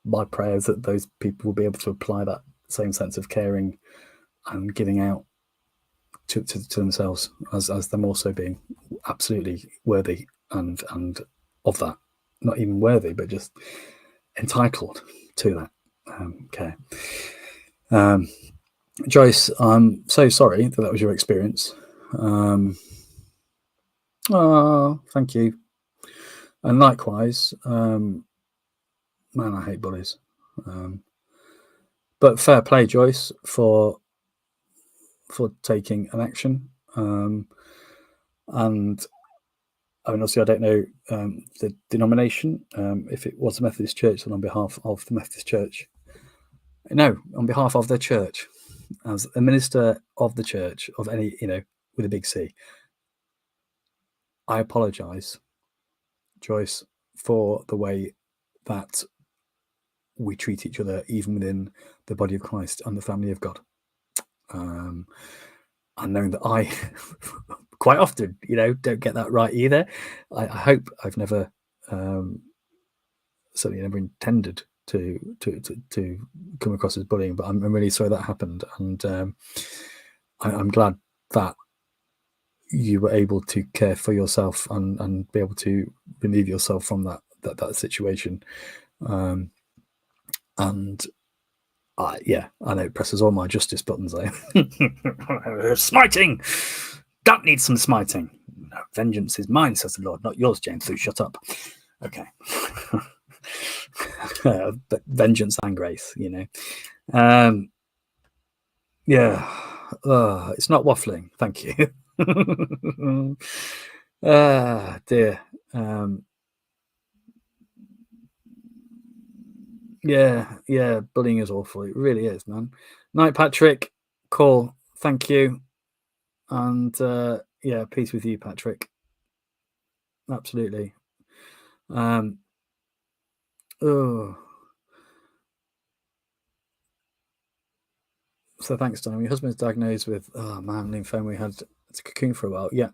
my prayers that those people will be able to apply that same sense of caring and giving out to themselves as them also being absolutely worthy and of that, not even worthy, but just entitled to that care. Joyce, I'm so sorry that was your experience. Oh, thank you. And likewise, man, I hate bullies. But fair play, Joyce, for taking an action. And I mean, obviously, I don't know the denomination. If it was a Methodist church, then on behalf of the Methodist Church, no, on behalf of the church, as a minister of the church, of any, with a big C, I apologise, Joyce, for the way that we treat each other, even within the body of Christ and the family of God. And knowing that I quite often, don't get that right either. I hope I've never, certainly never intended to come across as bullying, but I'm really sorry that happened, and I'm glad that you were able to care for yourself and be able to relieve yourself from that situation. And I know it presses all my justice buttons though. Smiting! That needs some smiting. No, vengeance is mine, says the Lord, not yours, James, so shut up. Okay. But vengeance and grace, it's not waffling, thank you. Dear. Bullying is awful. It really is, man. Night, Patrick. Cool. Thank you. And peace with you, Patrick. Absolutely. So thanks, Don. Your husband's diagnosed with lymphoma. We had to cocoon for a while. Yeah.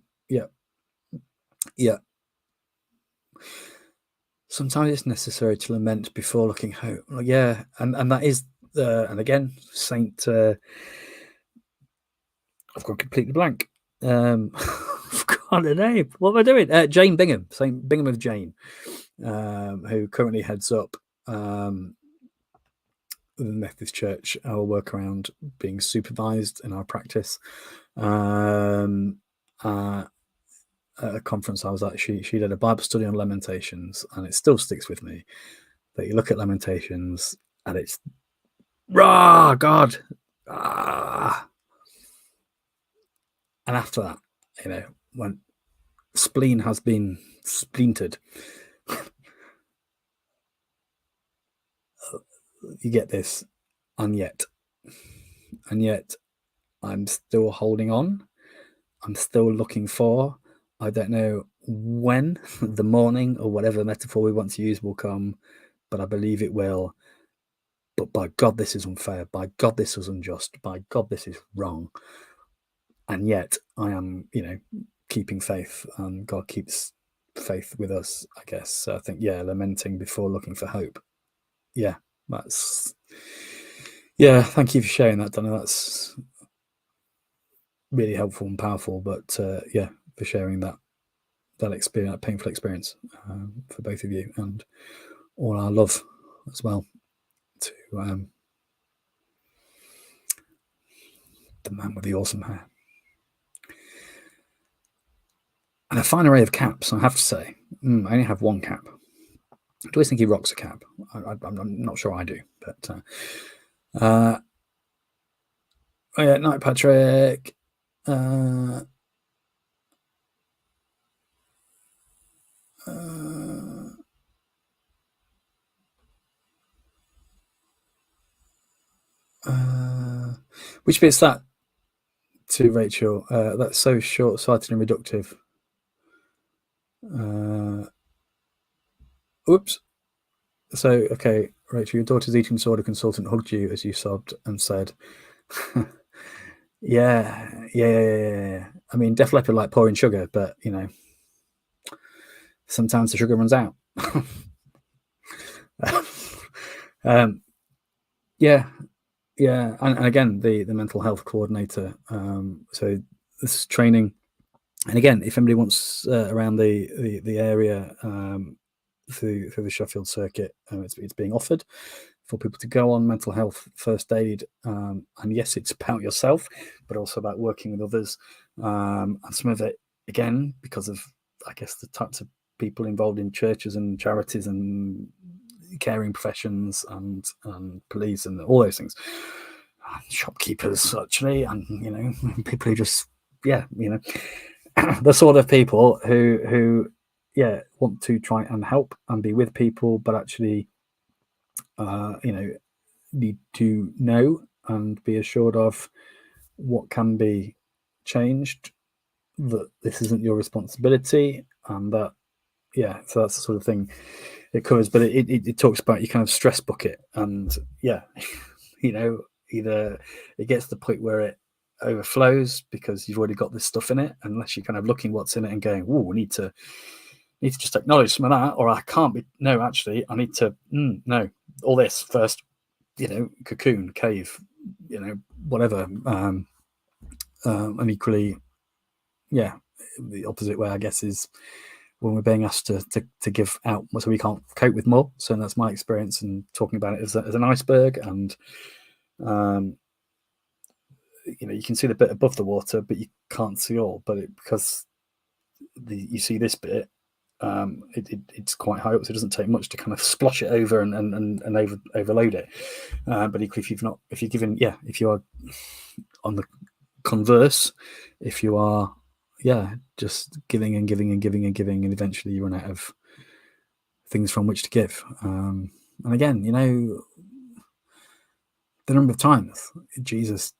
Sometimes it's necessary to lament before looking home. And that is, and again, Saint. I've gone completely blank. I've got a name. What am I doing? Jane Bingham, Saint Bingham of Jane, who currently heads up the Methodist Church, our work around being supervised in our practice. At a conference I was at, she did a Bible study on Lamentations, and it still sticks with me that you look at Lamentations and it's God. And after that, when spleen has been splintered, you get this, and yet I'm still holding on. I'm still looking for, I don't know when, the morning or whatever metaphor we want to use will come, but I believe it will. But by God, this is unfair. By God, this is unjust. By God, this is wrong. And yet I am, keeping faith, and God keeps faith with us, I guess. So I think, lamenting before looking for hope. Yeah, thank you for sharing that, Donna. That's really helpful and powerful. But for sharing that experience, that painful experience, for both of you, and all our love as well to the man with the awesome hair. And a fine array of caps, I have to say. I only have one cap. I always think he rocks a cap. I'm not sure I do, but night, Patrick. Which bit's that to Rachel? That's so short-sighted and reductive. Oops. So, okay, Rachel, your daughter's eating disorder consultant hugged you as you sobbed and said, yeah. I mean, Def Leppard like pouring sugar, but, sometimes the sugar runs out. And again, the mental health coordinator. So this is training, and again, if anybody wants around the area through the Sheffield circuit, it's being offered for people to go on mental health first aid. And yes, it's about yourself, but also about working with others. And some of it, again, because of, I guess, the types of people involved in churches and charities and caring professions and police and all those things, shopkeepers actually, and people who just the sort of people who want to try and help and be with people, but actually need to know and be assured of what can be changed, that this isn't your responsibility, and that so that's the sort of thing it covers. But it talks about your kind of stress bucket, and either it gets to the point where it overflows because you've already got this stuff in it, unless you're kind of looking what's in it and going, oh, we need to just acknowledge some of that, or I can't be, no, actually I need to no, all this first, cocoon, cave, whatever. And equally, the opposite way, I guess, is when we're being asked to give out so we can't cope with more. So that's my experience, and talking about it as an iceberg, and you can see the bit above the water, but you can't see all. But because you see this bit, it's quite high up, so it doesn't take much to kind of splosh it over and overload it. But equally, if you are on the converse, if you are just giving and giving and giving and giving, and eventually you run out of things from which to give. And again, the number of times Jesus,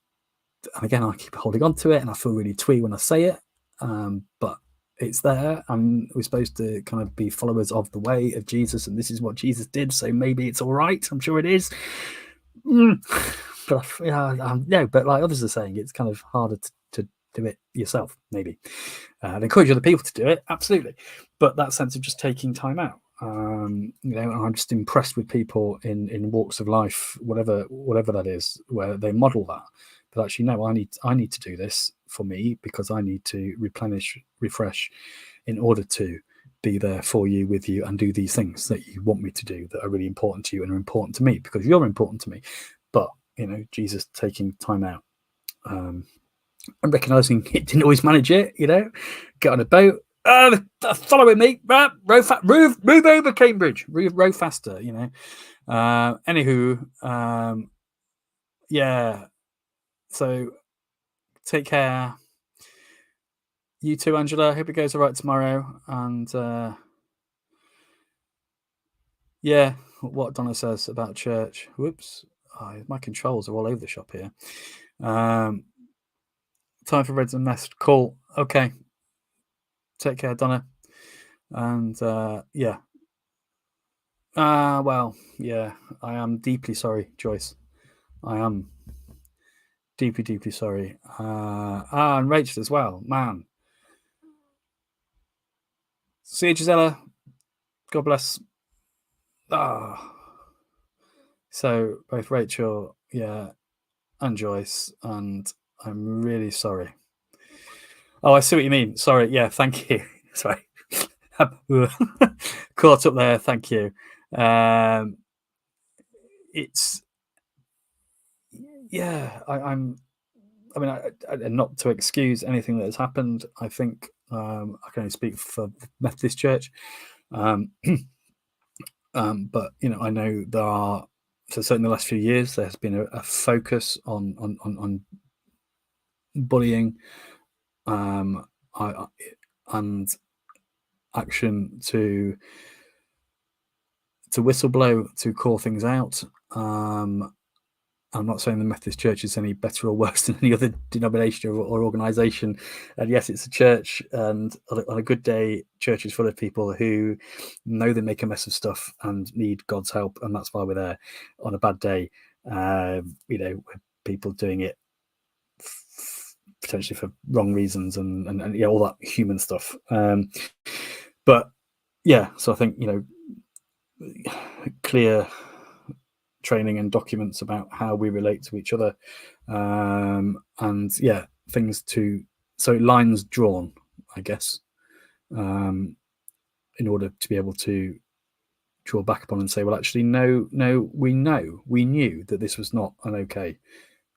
and again, I keep holding on to it, and I feel really twee when I say it, but it's there, and we're supposed to kind of be followers of the way of Jesus, and this is what Jesus did, so maybe it's all right. I'm sure it is. But but like others are saying, it's kind of harder to do it yourself, maybe. I'd encourage other people to do it, absolutely, but that sense of just taking time out. I'm just impressed with people in walks of life, whatever that is, where they model that. But actually, no, I need to do this for me, because I need to replenish, refresh, in order to be there for you, with you, and do these things that you want me to do, that are really important to you and are important to me, because you're important to me. But Jesus taking time out, and recognizing it didn't always manage it. Get on a boat, following me, move over Cambridge, row faster. Anywho, so take care. You too, Angela. Hope it goes all right tomorrow. And what Donna says about church. Whoops. My controls are all over the shop here. Time for Reds and Mess. Cool. Okay. Take care, Donna. And I am deeply sorry, Joyce. I am deeply, deeply sorry. And Rachel as well. Man. See you, Gisela. God bless. So both Rachel, and Joyce, and I'm really sorry. Oh, I see what you mean. Sorry. Yeah, thank you. Sorry. Caught up there. Thank you. It's I'm. I mean, not to excuse anything that has happened. I think I can only speak for the Methodist Church, but I know there are. So certainly, the last few years, there has been a focus on bullying, and action to whistleblow, to call things out. I'm not saying the Methodist Church is any better or worse than any other denomination or organisation. And yes, it's a church, and on a good day, church is full of people who know they make a mess of stuff and need God's help, and that's why we're there. On a bad day, with people doing it potentially for wrong reasons and all that human stuff. But yeah, so I think clear training and documents about how we relate to each other, and things so lines drawn, I guess, in order to be able to draw back upon and say, well, actually, no, we knew that this was not an okay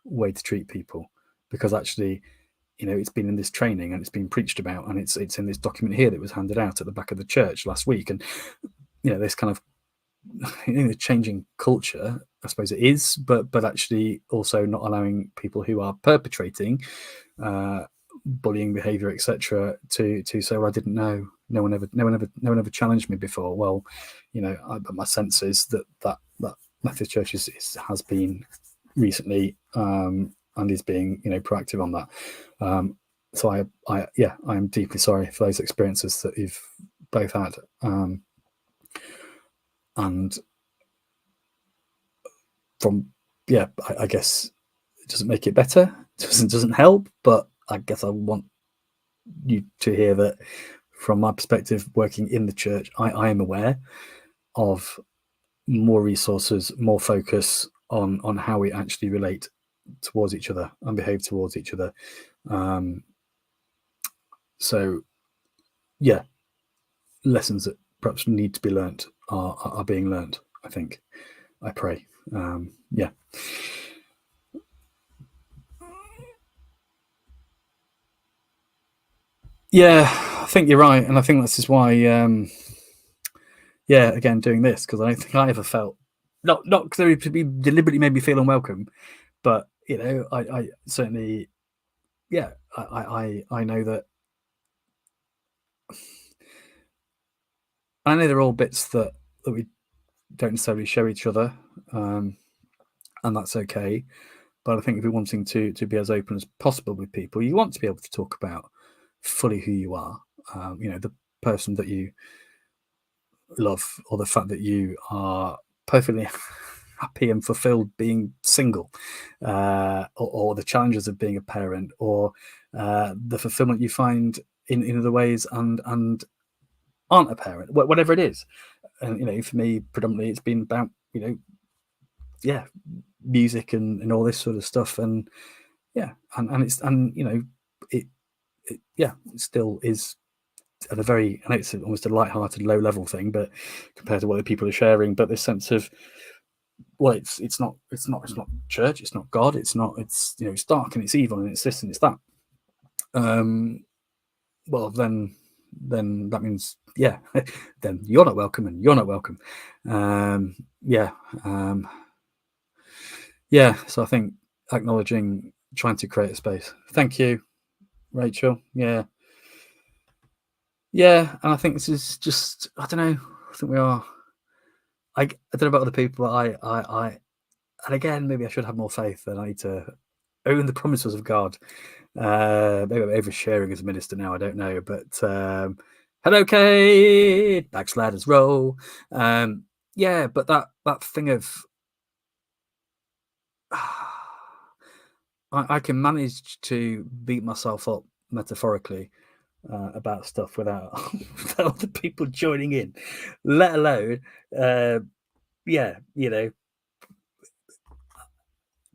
way to treat people, because actually, it's been in this training and it's been preached about, and it's in this document here that was handed out at the back of the church last week. And this kind of changing culture, I suppose it is, but actually also not allowing people who are perpetrating bullying behavior, etc., to say, well, I didn't know, no one ever challenged me before. Well, but my sense is that Methodist Church has been recently, and is being proactive on that. So I am deeply sorry for those experiences that you've both had, and from I guess it doesn't make it better, doesn't help, but I guess I want you to hear that from my perspective, working in the church, I am aware of more resources, more focus on how we actually relate towards each other and behave towards each other. So lessons that perhaps need to be learnt are being learnt, I think. I pray. I think you're right, and I think this is why again, doing this, because I don't think I ever felt, not because it deliberately made me feel unwelcome, but I certainly I know that, I know they're all bits that we don't necessarily show each other, and that's okay. But I think if you're wanting to be as open as possible with people, you want to be able to talk about fully who you are, the person that you love, or the fact that you are perfectly happy and fulfilled being single, or the challenges of being a parent, or the fulfillment you find in other ways and aren't a parent, whatever it is. And for me, predominantly, it's been about music and all this sort of stuff, and it still is at a very, I know it's almost a light-hearted, low-level thing, but compared to what the people are sharing, but this sense of, well, it's not church, it's not God, it's dark and it's evil and it's this and it's that. Well, then that means then you're not welcome and you're not welcome. So I think acknowledging, trying to create a space. Thank you, Rachel. And I think this is just, I don't know, I think we are, I don't know about other people, but I and again, maybe I should have more faith, and I need to own the promises of God. Maybe I'm oversharing as a minister now, I don't know, but hello, Kate, backsliders roll. But that thing of I can manage to beat myself up metaphorically, about stuff without, without other people joining in, let alone,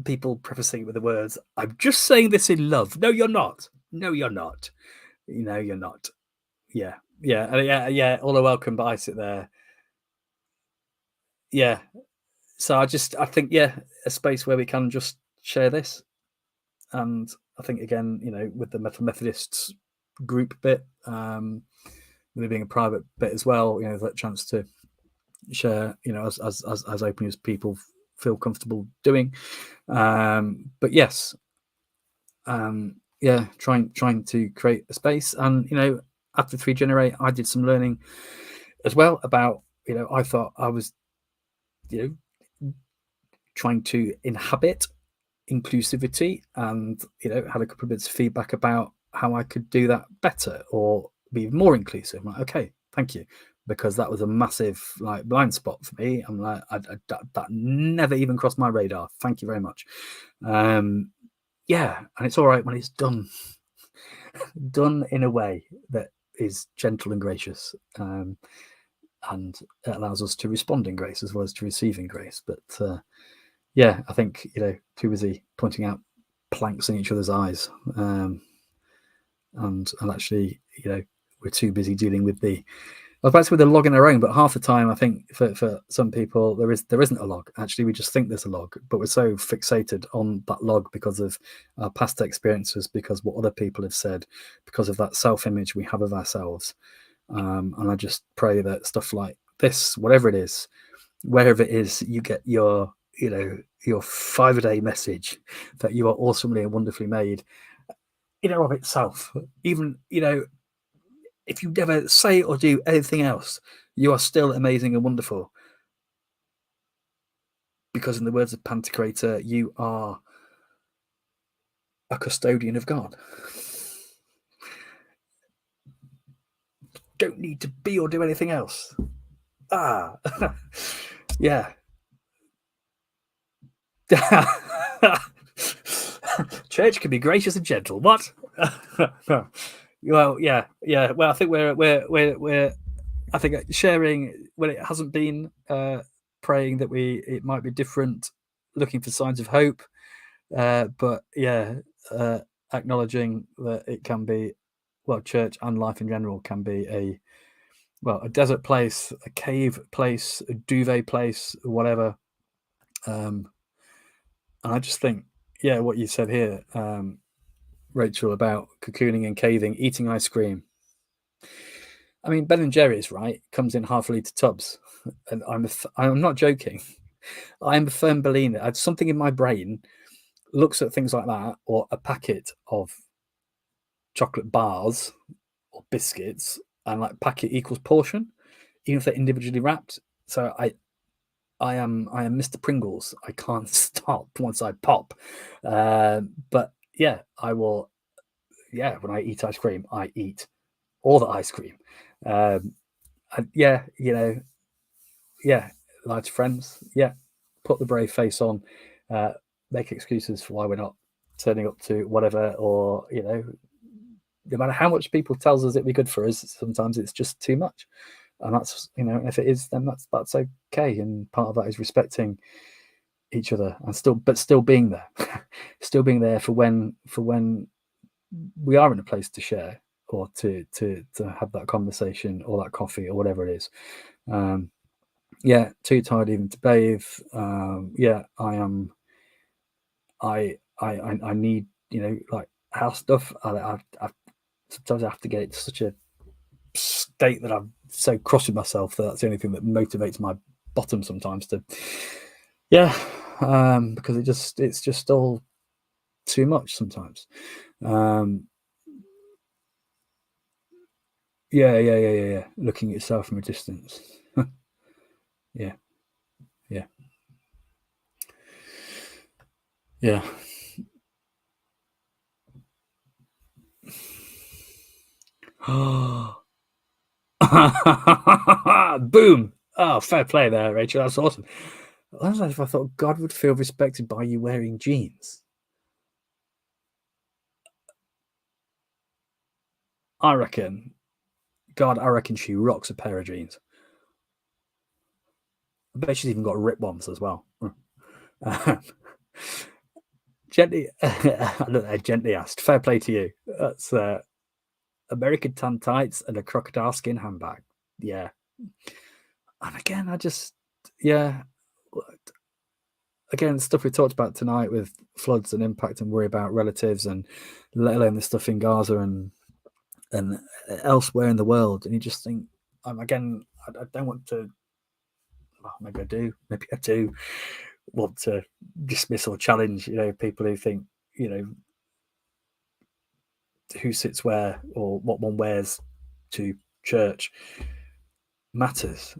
people prefacing it with the words, "I'm just saying this in love." No, you're not. No, you're not. You're not. Yeah. All are welcome, but I sit there. Yeah. So I think, a space where we can just share this. And I think, again, with the Methodists group bit, with it being a private bit as well, that chance to share, as openly as people feel comfortable doing. But yes, trying to create a space. And after 3 Generate, I did some learning as well about, I thought I was trying to inhabit inclusivity, and had a couple of bits of feedback about how I could do that better or be more inclusive. I'm like, okay, thank you, because that was a massive blind spot for me. I'm like, that never even crossed my radar. Thank you very much. And it's all right when it's done in a way that is gentle and gracious, and it allows us to respond in grace as well as to receive in grace. But I think too busy pointing out planks in each other's eyes, and actually we're too busy dealing with the log in our own. But half the time, I think for some people there isn't a log. Actually, we just think there's a log, but we're so fixated on that log because of our past experiences, because what other people have said, because of that self-image we have of ourselves. And I just pray that stuff like this, whatever it is, wherever it is, you get your 5-a-day message that you are awesomely and wonderfully made, of itself. Even if you never say or do anything else, you are still amazing and wonderful, because in the words of Pantocrator, you are a custodian of God. Don't need to be or do anything else. Yeah. Church can be gracious and gentle. What? Well, yeah. Well, I think we're I think sharing when it hasn't been, praying that it might be different, looking for signs of hope, but acknowledging that it can be, church and life in general can be a desert place, a cave place, a duvet place, whatever. And I just think, what you said here, Rachel, about cocooning and caving, eating ice cream. I mean, Ben and Jerry's, right, comes in half-litre tubs, and I'm not joking. I'm a firm believer. Something in my brain looks at things like that, or a packet of chocolate bars or biscuits, and like packet equals portion, even if they're individually wrapped. So I am Mr. Pringles. I can't stop once I pop. But I will. When I eat ice cream, I eat all the ice cream. Lie to friends. Put the brave face on. Make excuses for why we're not turning up to whatever, or no matter how much people tells us it'd be good for us, sometimes it's just too much. And that's, if it is, then that's okay. And part of that is respecting each other, and still being there, still being there for when we are in a place to share, or to have that conversation, or that coffee, or whatever it is. Too tired even to bathe. I need, like house stuff. I sometimes I have to get it to such a state that I'm so cross with myself that's the only thing that motivates my bottom sometimes to because it's just all too much sometimes. Looking at yourself from a distance. yeah Boom. Oh, fair play there, Rachel. That's awesome. I was like, if I thought God would feel respected by you wearing jeans. I reckon she rocks a pair of jeans. I bet she's even got ripped ones as well. Gently, I don't know, gently asked. Fair play to you. That's American tan tights and a crocodile skin handbag. Yeah. And again, again, stuff we talked about tonight with floods and impact and worry about relatives, and let alone the stuff in Gaza and elsewhere in the world. And you just think, again, I don't want to. Well, maybe I do want to dismiss or challenge, people who think, who sits where or what one wears to church matters.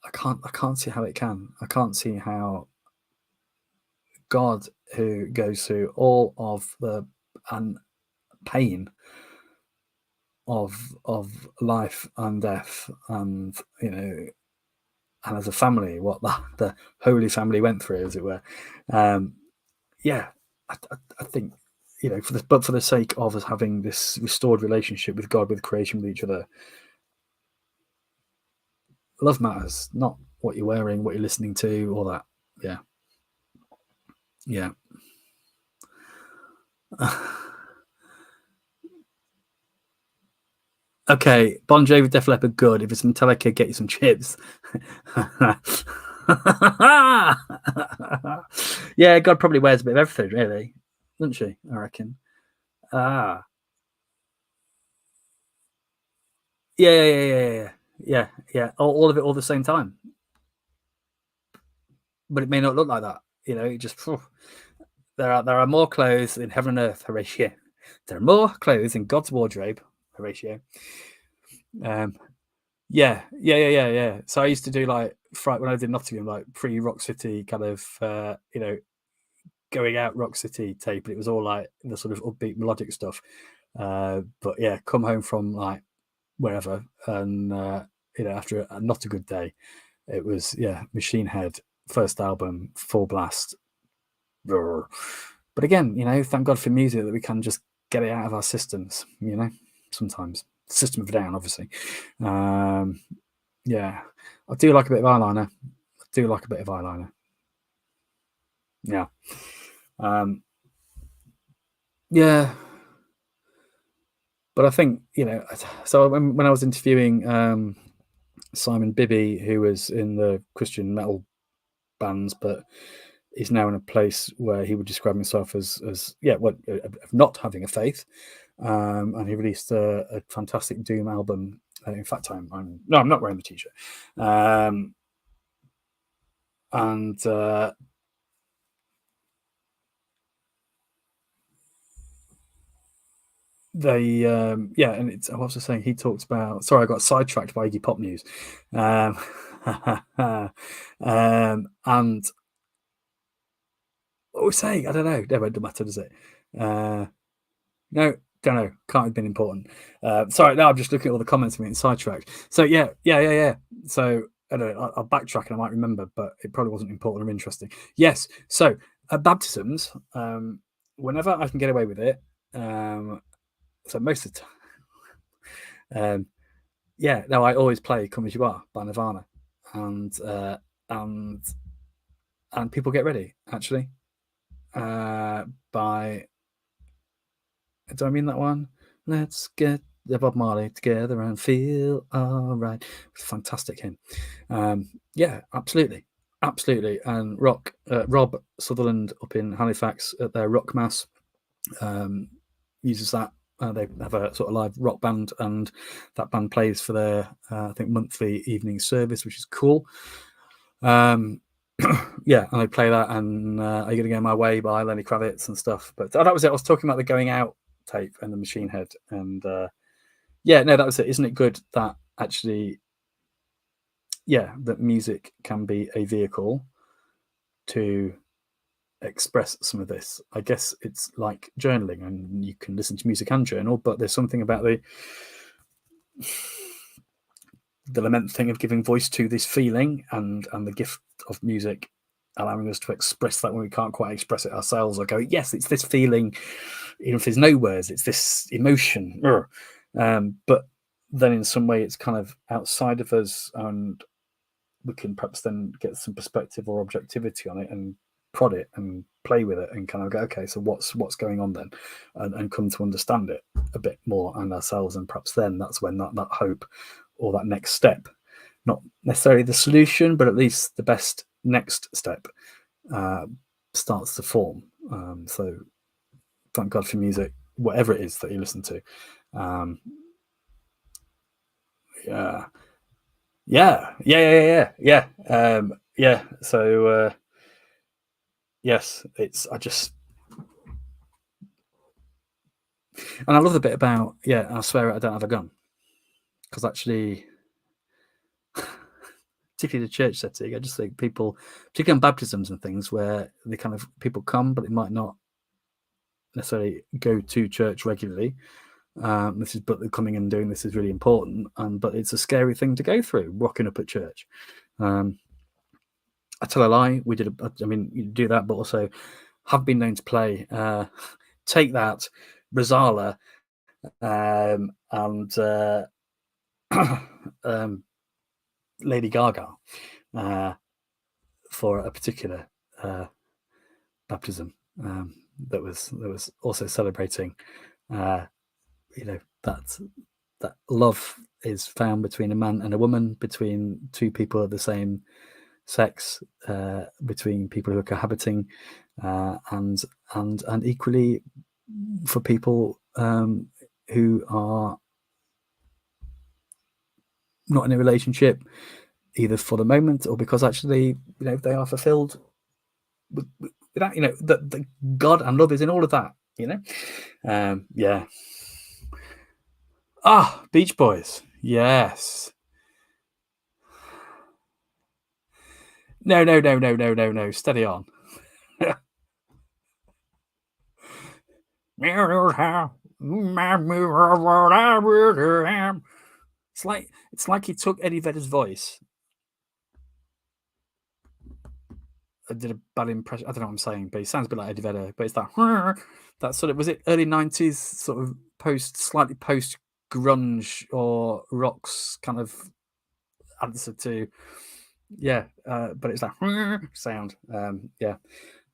I can't see how it can. I can't see how God, who goes through all of the pain of life and death, and and as a family, what the Holy Family went through, as it were. I think, for the sake of us having this restored relationship with God, with creation, with each other, love matters, not what you're wearing, what you're listening to, all that. Yeah. Okay, Bon Jovi, Def Leppard, good. If it's Metallica, get you some chips. Yeah, God probably wears a bit of everything, really, doesn't she? I reckon. Yeah. All of it, all the same time. But it may not look like that. It just there are more clothes in heaven and earth, Horatio. There are more clothes in God's wardrobe, Horatio. Yeah. So I used to do when I did Nottingham, like pre-Rock City kind of going out Rock City tape, and it was all like the sort of upbeat melodic stuff. But yeah, come home from like wherever, and after a not a good day, it was Machine Head, first album, full blast. But again, thank God for music that we can just get it out of our systems. Sometimes System of a Down, obviously. I do like a bit of eyeliner. Yeah. But I think, so when I was interviewing Simon Bibby, who was in the Christian metal bands, but he's now in a place where he would describe himself as not having a faith, and he released a fantastic doom album. In fact, I'm not wearing the t-shirt, and they and it's, what was I saying? He talked about, sorry, I got sidetracked by Iggy Pop news, and what was I saying? I don't know. Never matter, does it? No, don't know. Can't have been important. Sorry, now I'm just looking at all the comments and getting sidetracked. So yeah. So I don't know. I'll backtrack and I might remember, but it probably wasn't important or interesting. Yes. So at baptisms, whenever I can get away with it, so most of the time, I always play "Come As You Are" by Nirvana, and people get ready. Actually, by, do I mean that one? Let's get the Bob Marley together and feel all right. It's a fantastic hymn. Absolutely. And Rob Sutherland up in Halifax at their Rock Mass uses that. They have a sort of live rock band, and that band plays for their I think monthly evening service, which is cool. And I play that, and Are You Gonna Go My Way by Lenny Kravitz and stuff. But that was it. I was talking about the Going Out tape and the Machine Head, and that was it. Isn't it good that actually that music can be a vehicle to express some of this? I guess it's like journaling, and you can listen to music and journal, but there's something about the lament thing of giving voice to this feeling, and the gift of music allowing us to express that when we can't quite express it ourselves, or go, yes, it's this feeling, even if there's no words, it's this emotion. But then in some way it's kind of outside of us, and we can perhaps then get some perspective or objectivity on it and prod it and play with it and kind of go, okay, so what's going on then, and come to understand it a bit more and ourselves. And perhaps then that's when that hope or that next step, not necessarily the solution, but at least the best next step, starts to form. So thank God for music, whatever it is that you listen to. So yes, and I love the bit about, I swear I don't have a gun, because actually, particularly the church setting, I just think people, particularly on baptisms and things, where they kind of, people come, but they might not necessarily go to church regularly. But they're coming and doing this is really important, but it's a scary thing to go through, rocking up at church. I tell a lie, you do that, but also have been known to play Take That, Rosala, and Lady Gaga for a particular baptism that was also celebrating that love is found between a man and a woman, between two people of the same sex, between people who are cohabiting, and equally for people who are not in a relationship, either for the moment or because actually they are fulfilled with that, the God and love is in all of that, Beach Boys, yes. No, steady on. It's like he took Eddie Vedder's voice. I did a bad impression. I don't know what I'm saying, but he sounds a bit like Eddie Vedder. But it's that sort of, was it early 90s, sort of slightly post grunge or rocks kind of answer to, but it's that sound.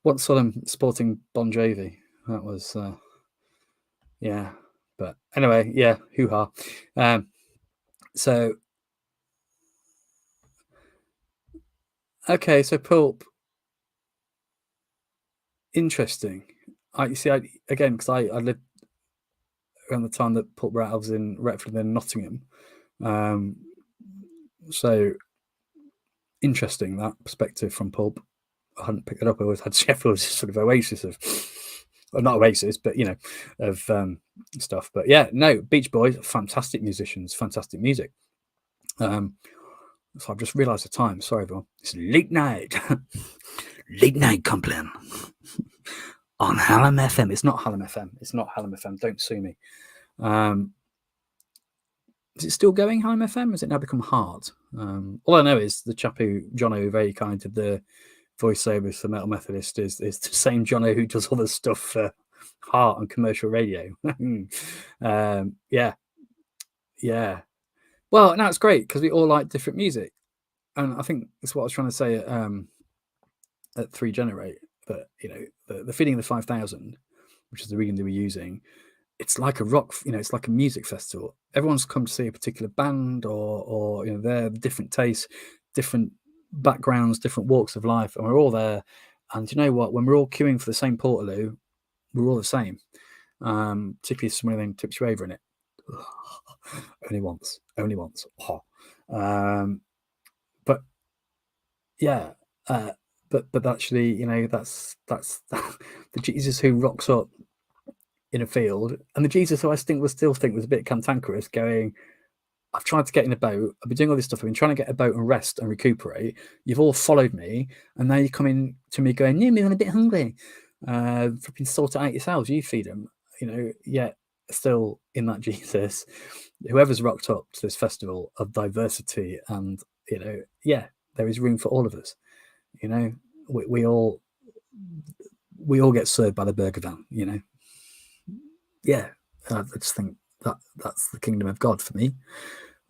Once saw them sporting Bon Jovi. That was but anyway, hoo-ha. So okay, so Pulp, interesting. Again, because I lived around the time that Pulp were out. I was in Retford and then Nottingham, so interesting, that perspective from Pulp. I hadn't picked it up. I always had Sheffield's sort of oasis of, well, not oasis, but of stuff. But Beach Boys, fantastic musicians, fantastic music. So I've just realised the time. Sorry, everyone. It's late night Compline on Hallam FM. It's not Hallam FM. Don't sue me. Is it still going, Hallam FM? Has it now become Heart? All I know is the chap who, Jono, who very kind did the voiceovers for Metal Methodist, is the same Jono who does all the stuff for Heart and commercial radio. Well, no, it's great because we all like different music, and I think that's what I was trying to say at 3 Generate. That the feeling of the 5,000, which is the reading they were using, it's like a rock. It's like a music festival. Everyone's come to see a particular band, or their different tastes, different backgrounds, different walks of life, and we're all there. And you know what? When we're all queuing for the same Portaloo, we're all the same. Particularly if somebody tips you over in it. Only once. But actually, that's the Jesus who rocks up in a field, and the Jesus who I still think was a bit cantankerous, going, I've tried to get in a boat, I've been doing all this stuff, I've been trying to get a boat and rest and recuperate, you've all followed me, and now you're coming to me going, yeah, I'm a bit hungry, flipping sort it out yourselves, you feed them, yet still in that Jesus, whoever's rocked up to this festival of diversity, and there is room for all of us, we all get served by the burger van, you know. Yeah, I just think that's the kingdom of God for me,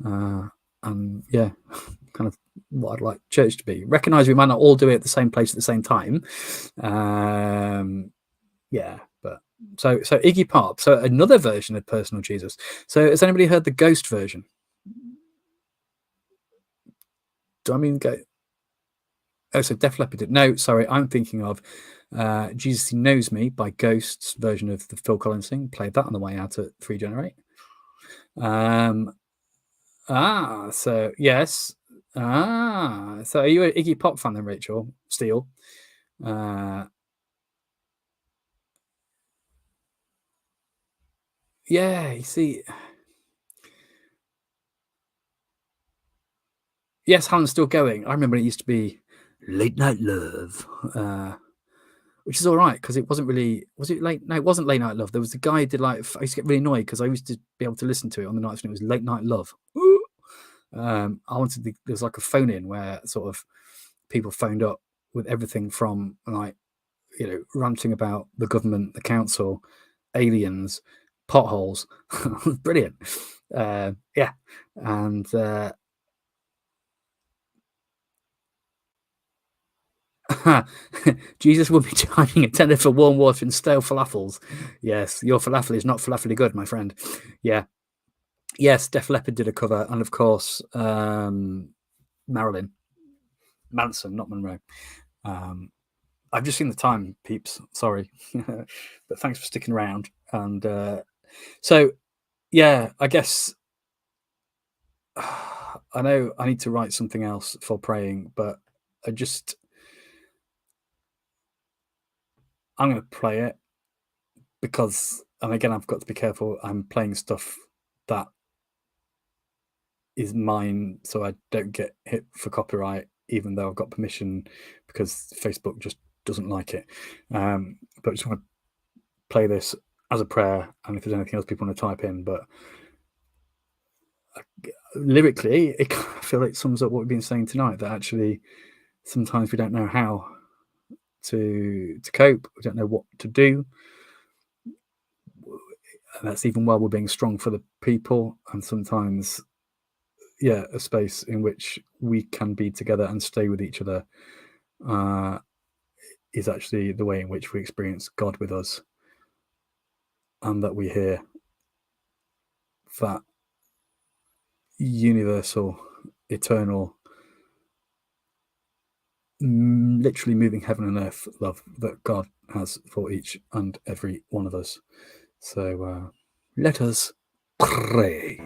and yeah, kind of what I'd like church to be. Recognise we might not all do it at the same place at the same time, yeah. But so Iggy Pop, so another version of personal Jesus. So has anybody heard the Ghost version? Do I mean go? Oh, so Def Leppard did. No, sorry, I'm thinking of Jesus He Knows Me by Ghost's version of the Phil Collins thing. Played that on the way out at 3 Generate. So yes. So are you an Iggy Pop fan then, Rachel Steele? Yeah, you see. Yes, Helen's still going. I remember it used to be Late Night Love, which is all right because it wasn't really. Was it late? No, it wasn't Late Night Love. There was a guy who did like. I used to get really annoyed because I used to be able to listen to it on the nights when it was Late Night Love. I wanted there was like a phone in where sort of people phoned up with everything from like, you know, ranting about the government, the council, aliens, potholes. Brilliant. Yeah, and. Jesus will be charging a tenner for warm water and stale falafels. Yes, your falafel is not falafel good, my friend. Yeah. Yes, Def Leppard did a cover, and of course, Marilyn Manson, not Monroe. I've just seen the time, peeps. Sorry, but thanks for sticking around. And so, yeah, I guess I know I need to write something else for praying, but I'm going to play it because, and again, I've got to be careful. I'm playing stuff that is mine, so I don't get hit for copyright, even though I've got permission because Facebook just doesn't like it. But I just want to play this as a prayer, and if there's anything else people want to type in, but lyrically, I feel like it sums up what we've been saying tonight, that actually sometimes we don't know how to cope, we don't know what to do, and that's even while we're being strong for the people, and sometimes a space in which we can be together and stay with each other is actually the way in which we experience God with us, and that we hear that universal, eternal, literally moving heaven and earth love that God has for each and every one of us. So let us pray.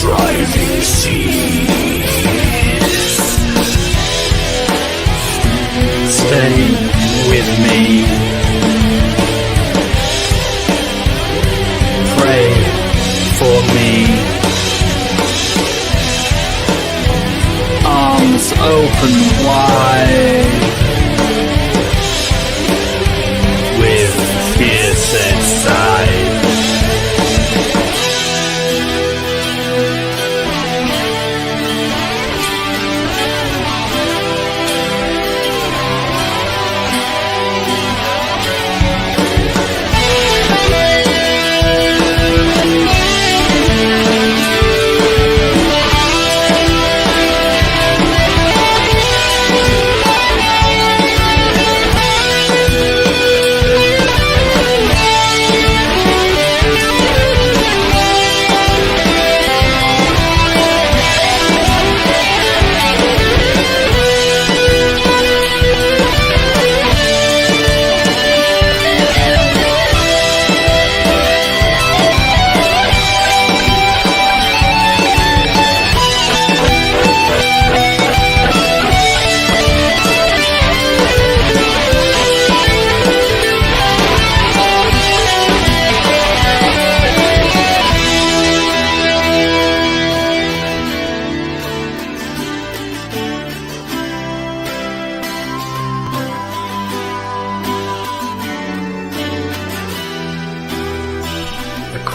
driving seas. Stay with me. Pray for me. Arms open wide. With fierce inside.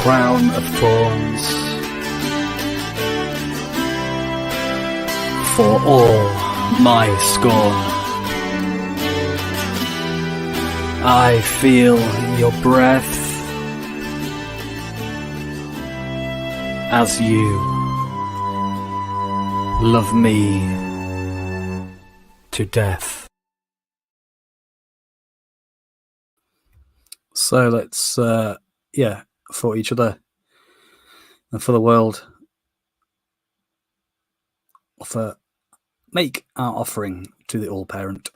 Crown of thorns for all my scorn. I feel your breath as you love me to death. So let's, for each other and for the world, make our offering to the All-Parent.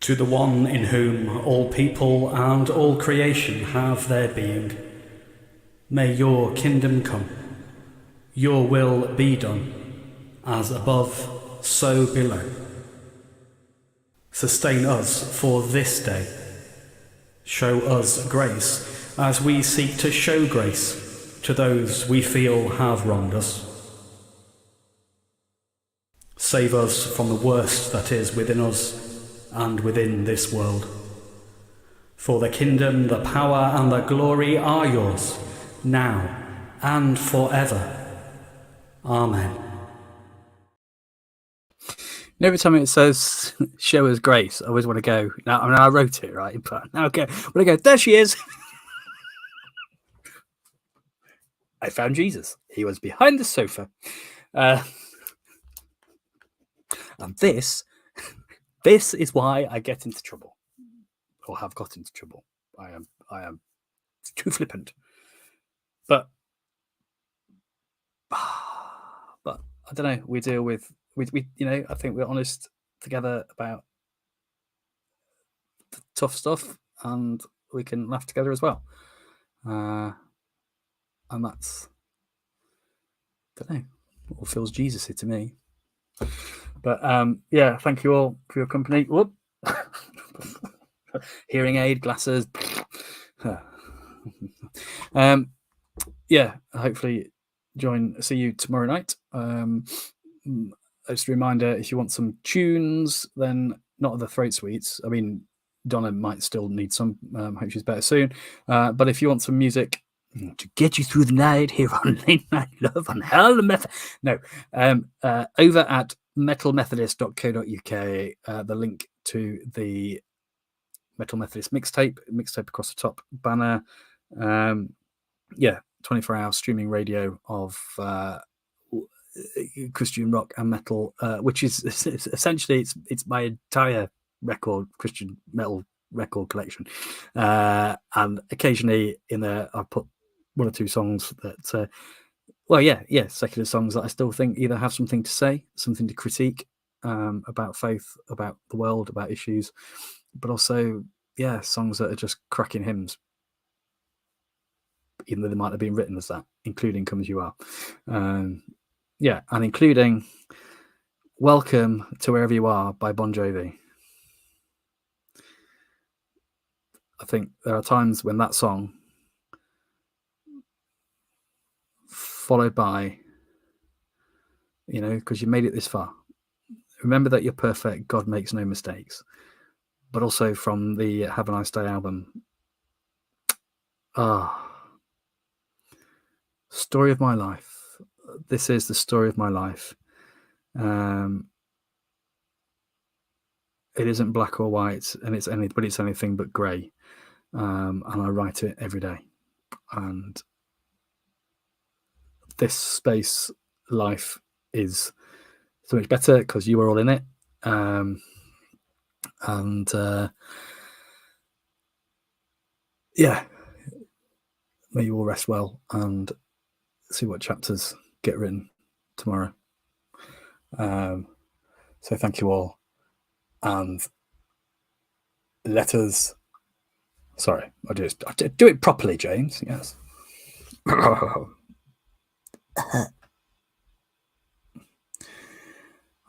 To the one in whom all people and all creation have their being, may your kingdom come, your will be done, as above, so below. Sustain us for this day. Show us grace as we seek to show grace to those we feel have wronged us. Save us from the worst that is within us and within this world. For the kingdom, the power and the glory are yours, now and forever. Amen. Every time it says show us grace, I always want to go, now, I mean, I wrote it, right? But now I want to go, there she is. I found Jesus. He was behind the sofa. And this is why I get into trouble, or have got into trouble. I am too flippant. But I don't know. We deal with we I think we're honest together about the tough stuff, and we can laugh together as well. And that's, I don't know, all feels Jesus-y to me. But thank you all for your company. Whoop. Hearing aid, glasses. Hopefully see you tomorrow night. Just a reminder, if you want some tunes, then not the throat sweets. I mean, Donna might still need some. Hope she's better soon. But if you want some music to get you through the night here on Late Night Love on Hell the Method. No, over at metalmethodist.co.uk, the link to the Metal Methodist mixtape across the top banner. 24-hour streaming radio of Christian rock and metal, which is essentially it's my entire Christian metal record collection, and occasionally in there I put one or two songs that secular songs that I still think either have something to say, something to critique about faith, about the world, about issues, but also songs that are just cracking hymns. even though they might have been written as that, including Come As You Are. Yeah, and including Welcome to Wherever You Are by Bon Jovi. I think there are times when that song, followed by, you know, because you made it this far, remember that you're perfect, God makes no mistakes. But also from the Have a Nice Day album. Story of my life. This is the story of my life. It isn't black or white, and it's anything but grey. And I write it every day. And this space life is so much better because you are all in it. Yeah, may you all rest well and see what chapters get written tomorrow. So thank you all, and let us. Sorry, I'll do it properly, James. Yes. I've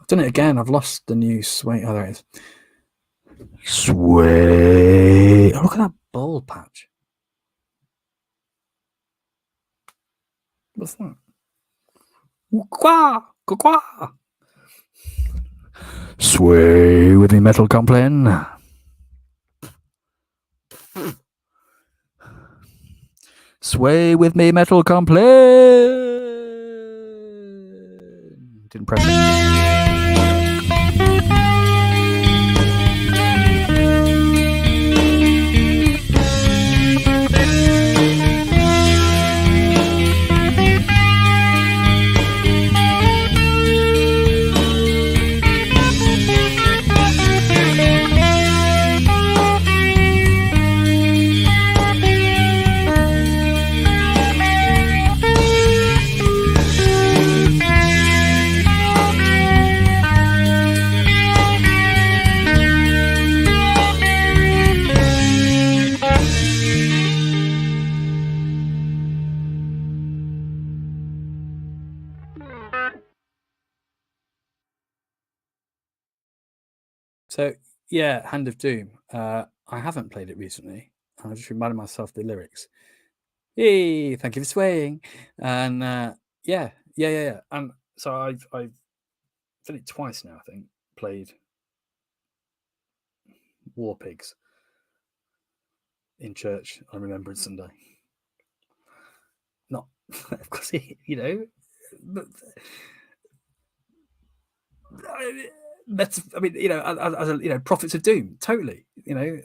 done it again. I've lost the new sway. Oh, there it is. Sway. Oh, look at that bald patch. What's that? Quah. Sway with me, Metal Compline. Sway with me, Metal Compline. Didn't press it. So yeah, Hand of Doom. I haven't played it recently. I just reminded myself the lyrics. Hey, thank you for swaying. And yeah. And so I've done it twice now. I think played War Pigs in church on Remembrance Sunday. Not, of course, you know. But, that's, I mean, you know, as a, you know, Prophets of Doom, totally, you know,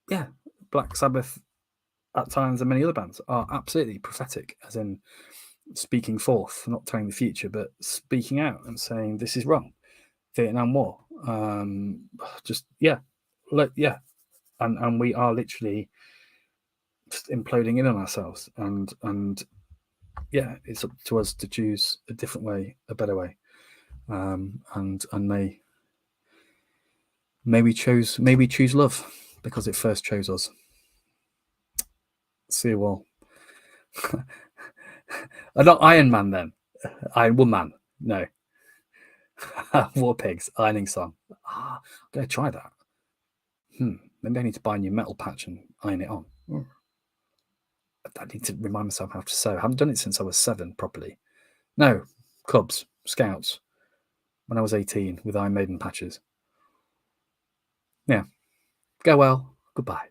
yeah, Black Sabbath at times and many other bands are absolutely prophetic, as in speaking forth, not telling the future, but speaking out and saying this is wrong. Vietnam War, just and we are literally just imploding in on ourselves, and yeah, it's up to us to choose a different way, a better way. And may we choose love because it first chose us. See you all. Not Iron Man then. Iron Woman. No. War Pigs, Ironing Song. I'm gonna try that. Maybe I need to buy a new metal patch and iron it on. I need to remind myself how to sew. I haven't done it since I was 7 properly. No, Cubs, Scouts. When I was 18 with Iron Maiden patches. Yeah. Go well. Goodbye.